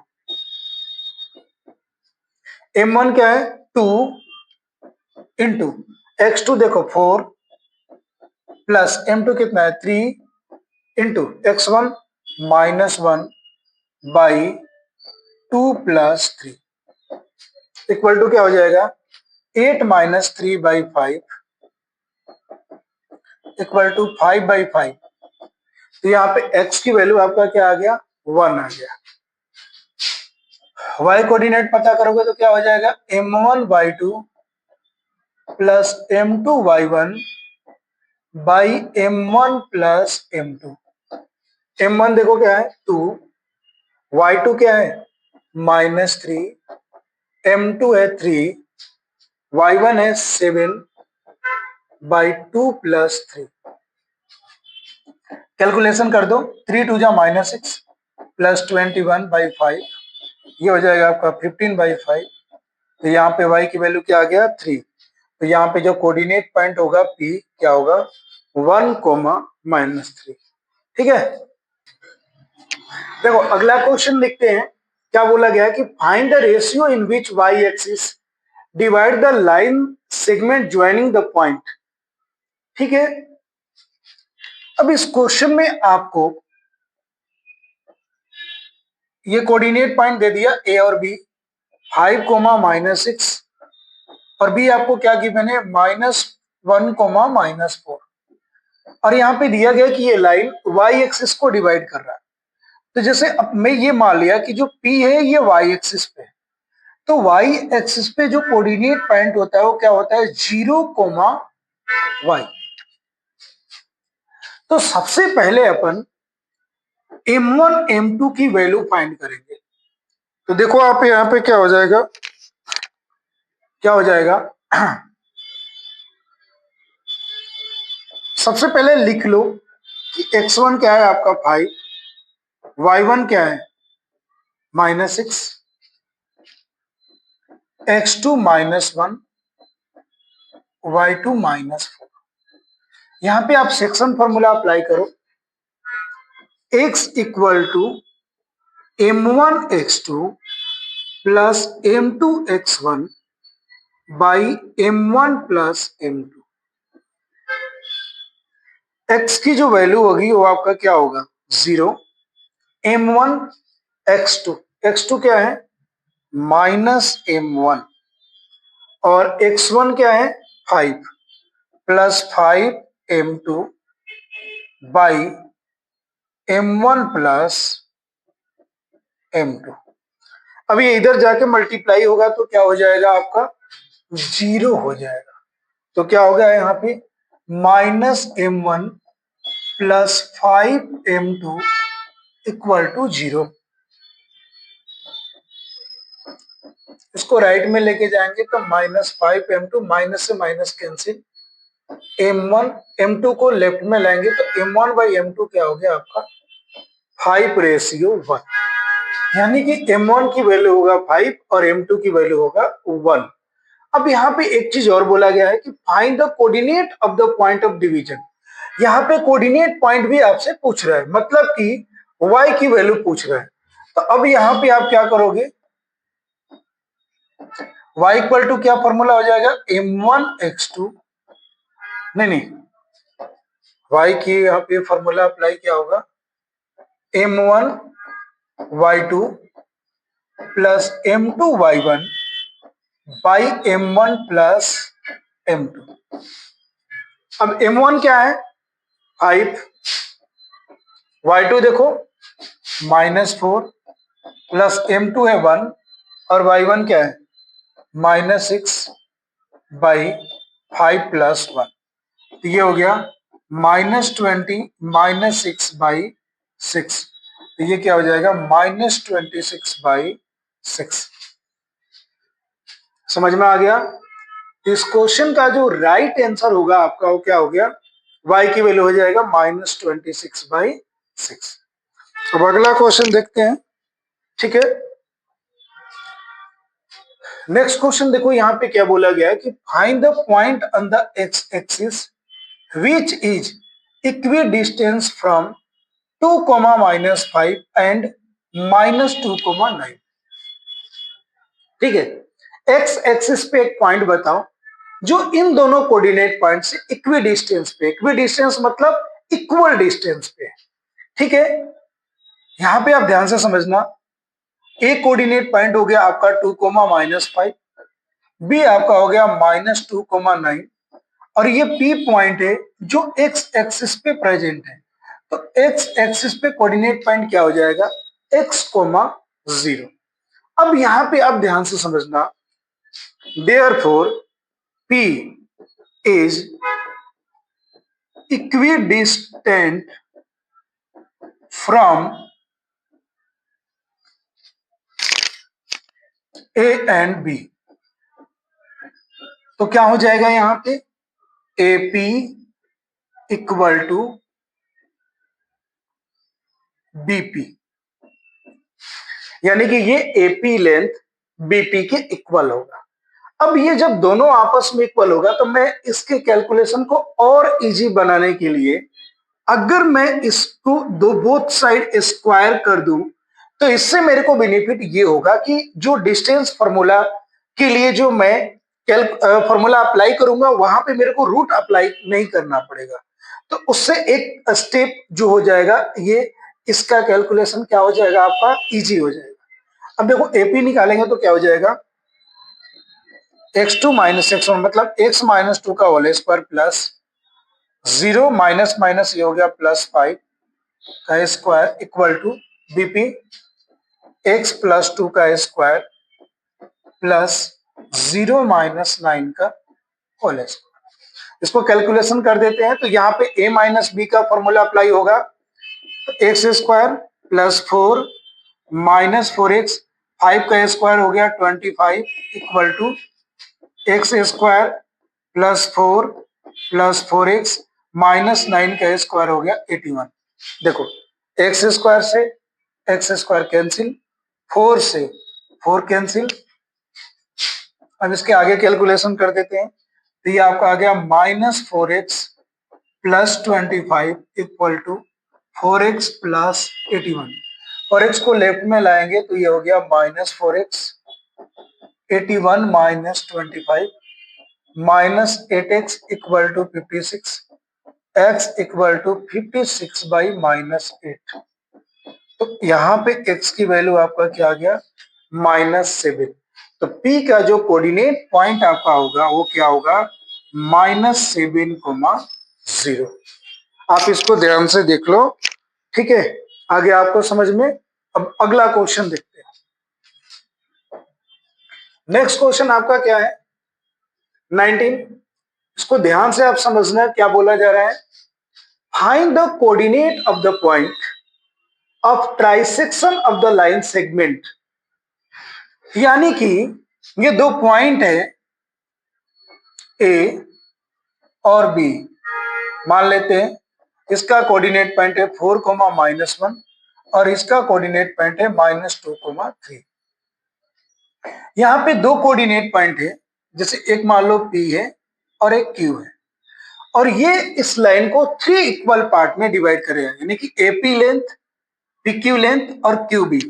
Speaker 1: m1 क्या है 2 इंटू x2 देखो 4 प्लस m2 कितना है 3 इंटू x1 -1/2 + 3 इक्वल टू क्या हो जाएगा 8 - 3/5 इक्वल टू 5/5। तो यहाँ पे x की वैल्यू आपका क्या आ गया 1 आ गया। y कोऑर्डिनेट पता करोगे तो क्या हो जाएगा m1y2 plus m2y1 by m1 plus m2। m1 देखो क्या है 2, y2 क्या है -3, m2 है 3, y1 है 7/2 + 3। कैलकुलेशन कर दो 3 2 जा -6 प्लस 21/5 ये हो जाएगा आपका 15/5। तो यहाँ पे y की वैल्यू क्या आ गया 3। तो यहाँ पे जो कोऑर्डिनेट पॉइंट होगा P क्या होगा 1, -3। ठीक है। देखो अगला क्वेश्चन लिखते हैं। क्या बोला गया है कि find the ratio in which y axis divide the line segment joining the point. ठीक है। अब इस क्वेश्चन में आपको ये कोऑर्डिनेट पॉइंट दे दिया a और b 5, -6 और b आपको क्या गिवन है -1, -4 और यहाँ पे दिया गया कि ये लाइन y एक्सिस को डिवाइड कर रहा है। तो जैसे अब मैं ये मान लिया कि जो P है ये y एक्सिस पे है, तो y एक्सिस पे जो कोऑर्डिनेट पॉइंट होता है वो क्या होता है 0, y। तो सबसे पहले अपन m1 m2 की वैल्यू फाइंड करेंगे। तो देखो आप यहाँ पे क्या हो जाएगा सबसे पहले लिख लो कि x1 क्या है आपका 5, y1 क्या है -6, x2 -1, y2 -4। यहाँ पे आप सेक्शन फॉर्मूला अप्लाई करो x equal to m1 x2 plus m2 x1 by m1 plus m2। x की जो वैल्यू होगी वो आपका क्या होगा 0, m1 x2 क्या है -m1 और x1 क्या है 5 plus 5m2 by m1 plus m2। अब ये इधर जाके मल्टीप्लाई होगा तो क्या हो जाएगा आपका 0 हो जाएगा। तो क्या हो गया यहाँ पे -m1 plus 5m2 equal to 0। इसको राइट में लेके जाएंगे तो -5m2 माइनस से माइनस कैंसिल, m1 m2 को लेफ्ट में लाएंगे तो m1/m2 क्या हो गया आपका 5:1, यानी कि m1 की वैल्यू होगा 5 और m2 की वैल्यू होगा 1। अब यहाँ पे एक चीज और बोला गया है कि find the coordinate of the point of division. यहाँ पे कोऑर्डिनेट पॉइंट भी आपसे पूछ रहा है, मतलब कि y की वैल्यू पूछ रहा है। तो अब यहाँ पे आप क्या करोगे y इक्वल टू क्या फॉर्मूला हो जाएगा m1 x2, नहीं y की यहाँ पे फॉर्मूला अप्लाई क्या होगा m1 y2 plus m2 y1 by m1 plus m2। अब m1 क्या है 5, y2 देखो -4 प्लस m2 है 1 और y1 क्या है -6/5 प्लस 1। तो ये हो गया -20 -6/6। तो ये क्या हो जाएगा -26/6। समझ में आ गया। इस क्वेश्चन का जो राइट आंसर होगा आपका वो क्या हो गया y की वैल्यू हो जाएगा -26/6। अब अगला क्वेश्चन देखते हैं। ठीक है। नेक्स्ट क्वेश्चन देखो यहाँ पे क्या बोला गया है कि find the point on the x axis which is equidistant from 2, -5 and -2, 9। ठीक है। एक्स एक्सिस पे एक पॉइंट बताओ जो इन दोनों कोऑर्डिनेट पॉइंट से इक्विडिस्टेंस पे, इक्विडिस्टेंस मतलब इक्वल डिस्टेंस पे है। ठीक है। यहां पे आप ध्यान से समझना, ए कोऑर्डिनेट पॉइंट हो गया आपका 2, -5, बी आपका हो गया -2, 9, और ये पी पॉइंट है जो एक्स एक्सिस पे प्रेजेंट है। तो एक्स एक्सिस पे कोऑर्डिनेट पॉइंट क्या हो जाएगा, x, 0। अब यहां पे आप ध्यान से समझना, therefore P is equidistant from A and B। तो क्या हो जाएगा यहां पे, AP इक्वल टू BP, यानी कि ये AP लेंथ BP के इक्वल होगा। अब ये जब दोनों आपस में इक्वल होगा तो मैं इसके कैलकुलेशन को और इजी बनाने के लिए, अगर मैं इसको दो बोथ साइड स्क्वायर कर दूं तो इससे मेरे को बेनिफिट ये होगा कि जो डिस्टेंस फॉर्मूला के लिए जो मैं फॉर्मूला अप्लाई करूंगा वहां पे मेरे को रूट अप्लाई नहीं करना पड़ेगा। तो उससे एक स्टेप जो हो जाएगा, ये इसका कैलकुलेशन क्या हो जाएगा आपका, इजी हो जाएगा। अब देखो एपी निकालेंगे तो क्या हो जाएगा, x2 - x1 मतलब x-2 का whole square plus 0 minus minus ये हो गया +5 का square equal to BP x+2 का स्क्वायर प्लस 0 - 9 का होल स्क्वायर। इसको कैलकुलेशन कर देते हैं तो यहाँ पे a - b का फॉर्मूला अप्लाई होगा, तो x² प्लस 4 माइनस 4x, 5 का स्क्वायर हो गया 25 equal to x² plus 4 plus 4x minus 9 का स्क्वायर हो गया 81। देखो x² से x² कैंसिल, 4 से 4 कैंसिल। अब इसके आगे कैलकुलेशन कर देते हैं तो ये आपका आ गया -4x plus 25 equal to 4x plus 81। और x को लेफ्ट में लाएंगे तो ये हो गया -4x 81 minus 25 minus 8x equal to 56, x equal to 56/-8। तो यहाँ पे x की वैल्यू आपका क्या आ गया, -7। तो P का जो कोऑर्डिनेट पॉइंट आपका होगा वो क्या होगा, -7, 0। आप इसको ध्यान से देख लो, ठीक है, आगे आपको समझ में। अब अगला क्वेश्चन देखते हैं। नेक्स्ट क्वेश्चन आपका क्या है, 19। इसको ध्यान से आप समझना क्या बोला जा रहा है, find the coordinate of the point of trisection of the line segment. यानी कि ये दो पॉइंट है ए और बी, मान लेते हैं इसका कोऑर्डिनेट पॉइंट है 4, -1 और इसका कोऑर्डिनेट पॉइंट है -2, 3। यहाँ पे दो कोऑर्डिनेट पॉइंट है, जैसे एक मान लो P है और एक Q है, और ये इस लाइन को 3 इक्वल पार्ट में डिवाइड करेगा, यानी कि AP लेंथ, PQ लेंथ और QB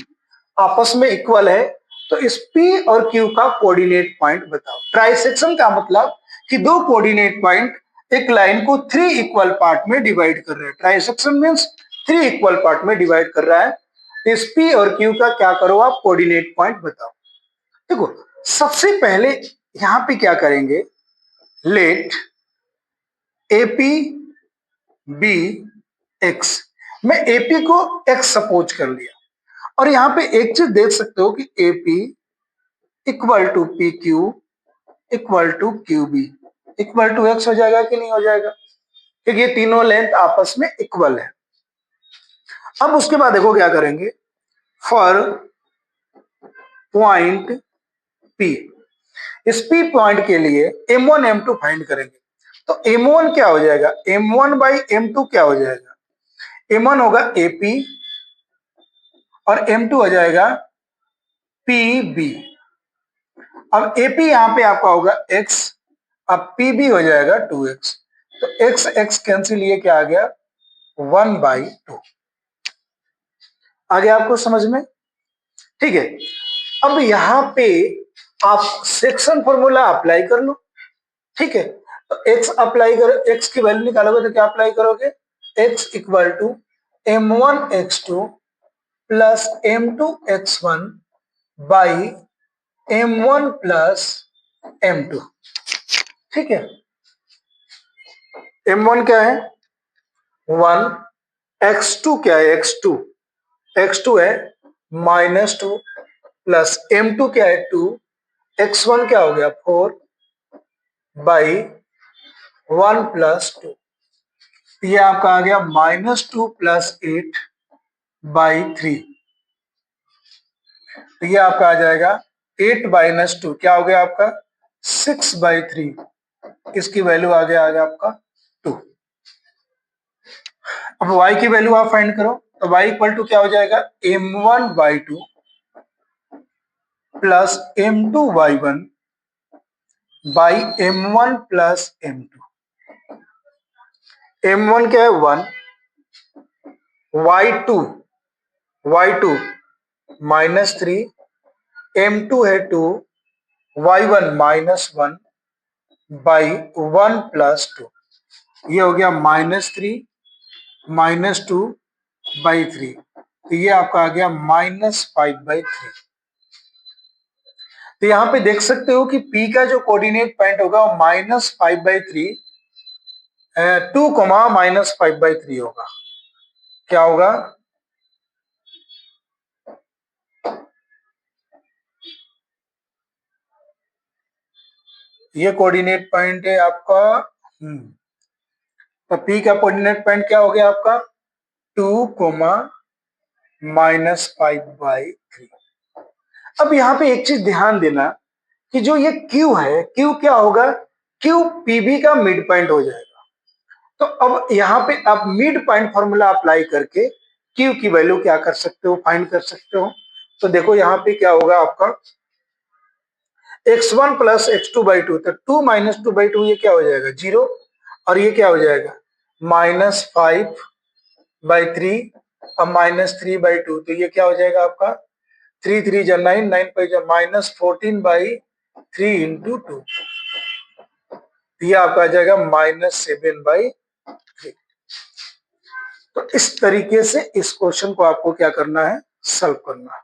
Speaker 1: आपस में इक्वल है। तो इस P और Q का कोऑर्डिनेट पॉइंट बताओ। ट्राइसेक्शन का मतलब कि दो कोऑर्डिनेट पॉइंट एक लाइन को 3 इक्वल पार्ट में डिवाइड कर रहे हैं। ट्राइसेक्शन मींस 3 इक्वल पार्ट में डिवाइड कर रहा है। तो इस P और Q का क्या करो आप, कोऑर्डिनेट पॉइंट बताओ। देखो सबसे पहले यहां पे क्या करेंगे, लेट AP बी एक्स, मैं AP को x सपोज कर लिया, और यहां पे एक चीज देख सकते हो कि AP equal to PQ equal to QB equal to x हो जाएगा कि नहीं हो जाएगा, क्योंकि ये तीनों लेंथ आपस में इक्वल है। अब उसके बाद देखो क्या करेंगे, फॉर पॉइंट P, इस P पॉइंट के लिए M1 M2 फाइंड करेंगे। तो M1 क्या हो जाएगा, M1/M2 क्या हो जाएगा, M1 होगा AP और M2 हो जाएगा PB। अब AP यहां पे आपका होगा x, अब PB हो जाएगा 2x। तो x x कैंसिल, ये क्या आ गया 1/2। आगे आपको समझ में, ठीक है। अब यहां पे आप सेक्शन फॉर्मूला अप्लाई कर लो, ठीक है। तो x अप्लाई करो, x की वैल्यू निकालोगे तो क्या अप्लाई करोगे, x equal to M1 x2 plus m2x1 by m1 plus m2। ठीक है, m1 क्या है 1, x2 क्या है x2 है -2 प्लस m2 क्या है 2, x1 क्या हो गया 4 बाई 1 प्लस 2। ये आपका आ गया -2 प्लस 8 बाई 3। तो ये आपका आ जाएगा 8 माइनस 2 क्या हो गया आपका 6 बाई 3। इसकी वैल्यू आ गया आपका 2। अब y की वैल्यू आप फाइंड करो, तो y इक्वल टू क्या हो जाएगा m1 by 2 plus m2 by 1 by m1 plus m2। m1 क्या है 1, y2 -3, m2 है 2, y1 -1 बाई 1 प्लस 2। ये हो गया -3 -2 बाई 3। तो ये आपका आ गया -5 बाई 3। तो यहाँ पे देख सकते हो कि P का जो कोऑर्डिनेट पॉइंट होगा वो -5 बाई 3 2 -5 बाई 3 होगा। क्या होगा ये कोऑर्डिनेट पॉइंट है आपका। तो P का कोऑर्डिनेट पॉइंट क्या हो गया आपका 2 -5/3। अब यहाँ पे एक चीज ध्यान देना कि जो ये Q है, Q क्या होगा Q PB का मिड पॉइंट हो जाएगा। तो अब यहाँ पे आप मिड पॉइंट फॉर्मूला अप्लाई करके Q की वैल्यू क्या कर सकते हो फाइंड कर सकते हो। तो देखो यहाँ पे क्या होगा आपका x1 प्लस x2 बाई 2, तो 2 - 2 बाई 2 ये क्या हो जाएगा 0, और ये क्या हो जाएगा -5/3 और -3 बाई 2, तो ये क्या हो जाएगा आपका 3 3 जा 9 9 5 जा -14/3 इंटू 2। ये आपका आ जाएगा -7/3। तो इस तरीके से इस क्वेश्चन को आपको क्या करना है सॉल्व करना है।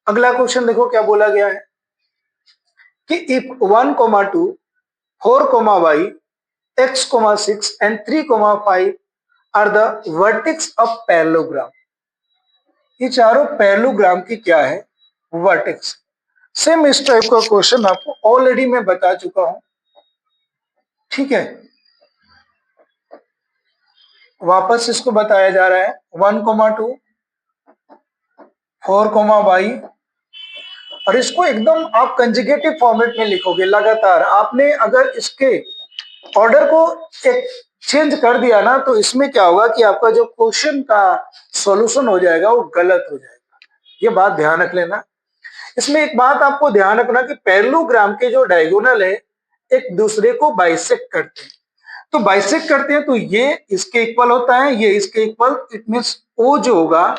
Speaker 1: अगला क्वेश्चन देखो क्या बोला गया है कि if 1, 2, 4, y, x, 6 and 3, 5 are the vertex of parallelogram। ये चारों पैरेललोग्राम की क्या है वर्टेक्स। सेम इस टाइप का क्वेश्चन आपको ऑलरेडी मैं बता चुका हूं। ठीक है, वापस इसको बताया जा रहा है 1, 2, 4, y, और इसको एकदम आप कंजुगेटिव फॉर्मेट में लिखोगे लगातार। आपने अगर इसके ऑर्डर को एक चेंज कर दिया ना तो इसमें क्या होगा कि आपका जो क्वेश्चन का सॉल्यूशन हो जाएगा वो गलत हो जाएगा। ये बात ध्यान रख लेना। इसमें एक बात आपको ध्यान रखना कि पैरेललोग्राम के जो डायगोनल है एक दूसरे को बाइसेक्ट करते हैं। तो बाइसेक्ट करते हैं तो ये इसके इक्वल होता है, ये इसके इक्वल, इट मींस ओ जो होगा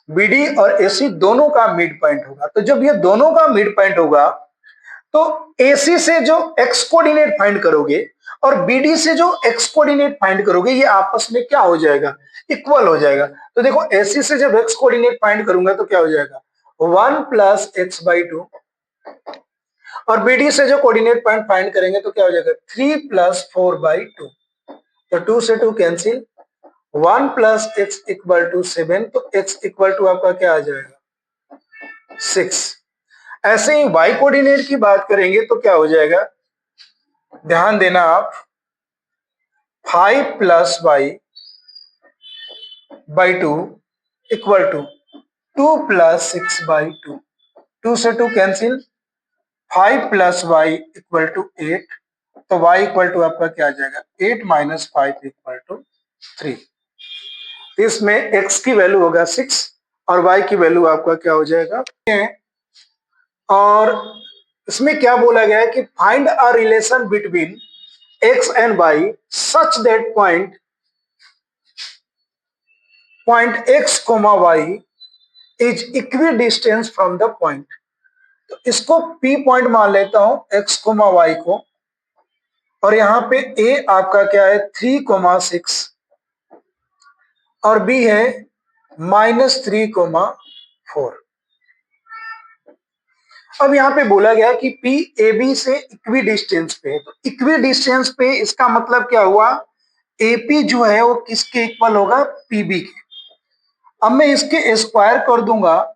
Speaker 1: बीडी और एसी दोनों का मिड पॉइंट होगा। तो जब ये दोनों का मिड पॉइंट होगा तो एसी से जो एक्स कोऑर्डिनेट फाइंड करोगे और बीडी से जो एक्स कोऑर्डिनेट फाइंड करोगे ये आपस में क्या हो जाएगा इक्वल हो जाएगा। तो देखो एसी से जब एक्स कोऑर्डिनेट फाइंड करूंगा तो क्या हो जाएगा 1 प्लस एक्स बाई 2, और बीडी से जो कोऑर्डिनेट पॉइंट फाइंड करेंगे तो क्या हो जाएगा 3 प्लस 4/2। तो 2 से 2 cancel, 1 plus X equal to 7, तो एक्स इक्वल टू आपका क्या आ जाएगा 6। ऐसे ही y कोऑर्डिनेट की बात करेंगे तो क्या हो जाएगा ध्यान देना आप 5 plus y by 2 equal to 2 plus 6/2। 2 से 2 cancel, 5 plus y equal to 8, तो y इक्वल टू आपका क्या आ जाएगा 8 माइनस 5 इक्वल टू 3। इसमें x की वैल्यू होगा 6 और y की वैल्यू आपका क्या हो जाएगा। और इसमें क्या बोला गया है कि find a relation between x and y such that point x, y is equi distance from the point. तो इसको P पॉइंट मान लेता हूं x, y को, और यहां पे A आपका क्या है 3, 6 और B है -3,4। अब यहाँ पे बोला गया कि P AB से इक्वी डिस्टेंस पे है, तो इक्वी डिस्टेंस पे इसका मतलब क्या हुआ, AP जो है वो किसके इक्वल होगा, PB के। अब मैं इसके स्क्वायर कर दूंगा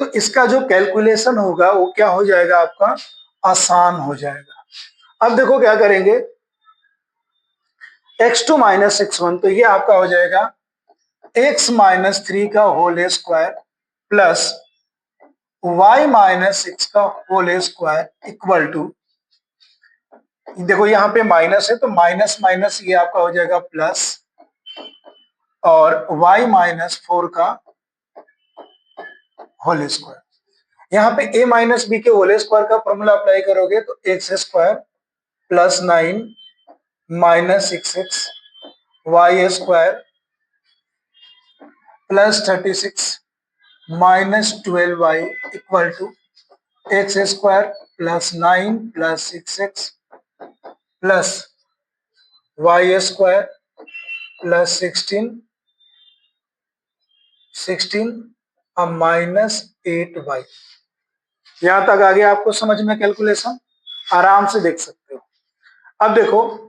Speaker 1: तो इसका जो कैलकुलेशन होगा वो क्या हो जाएगा आपका, आसान हो जाएगा। अब देखो क्या करेंगे, x2 - x1, तो ये आपका हो जाएगा x - 3 का होल स्क्वायर प्लस y - 6 का होल स्क्वायर इक्वल टू, देखो यहाँ पे माइनस है तो माइनस माइनस ये आपका हो जाएगा प्लस, और y - 4 का होल स्क्वायर। यहाँ पे a - b के होल स्क्वायर का फॉर्मूला अप्लाई करोगे तो x square plus 9 minus 6x Y square plus 36 minus 12y equal to X square plus 9 plus 6x plus Y square plus 16 और माइनस 8y। यहां तक आ गया आपको समझ में, कैलकुलेशन आराम से देख सकते हो। अब देखो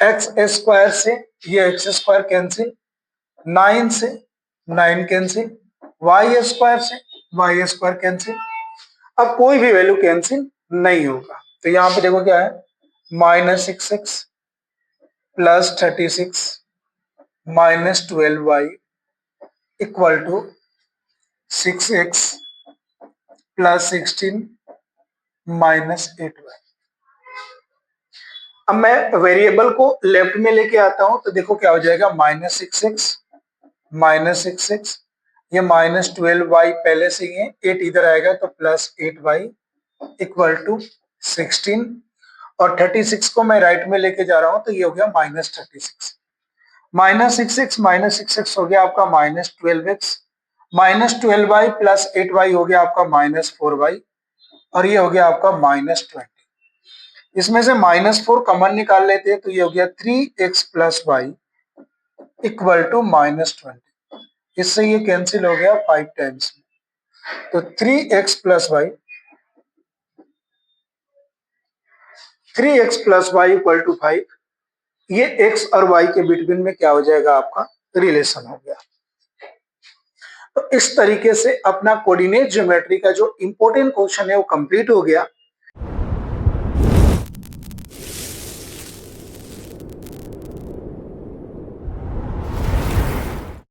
Speaker 1: एक्स स्क्वायर से ये एक्स स्क्वायर कैंसिल, 9 से 9 कैंसिल, वाई स्क्वायर से वाई स्क्वायर कैंसिल। अब कोई भी वैल्यू कैंसिल नहीं होगा, तो यहाँ पे देखो क्या है, -6x plus 36 minus 12y equal to 6x plus 16 minus 8y। अब मैं वेरिएबल को लेफ्ट में लेके आता हूं तो देखो क्या हो जाएगा, -6x माइनस 6x, ये माइनस 12y पहले से ही है, 8 इधर आएगा तो प्लस 8y इक्वल टू 16, और 36 को मैं राइट में लेके जा रहा हूं तो ये हो गया -36। -6x हो गया आपका -12x, -12y प्लस 8y हो गया आपका -4y, और ये हो गया आपका -20। इसमें से -4 कॉमन निकाल लेते हैं तो ये हो गया 3x plus Y equal to -20। इससे ये कैंसिल हो गया 5 टाइम्स में, तो 3x plus Y equal to 5। ये x और y के बिटवीन में क्या हो जाएगा, आपका रिलेशन हो गया। तो इस तरीके से अपना कोऑर्डिनेट ज्योमेट्री का जो इंपॉर्टेंट क्वेश्चन है वो कंप्लीट हो गया।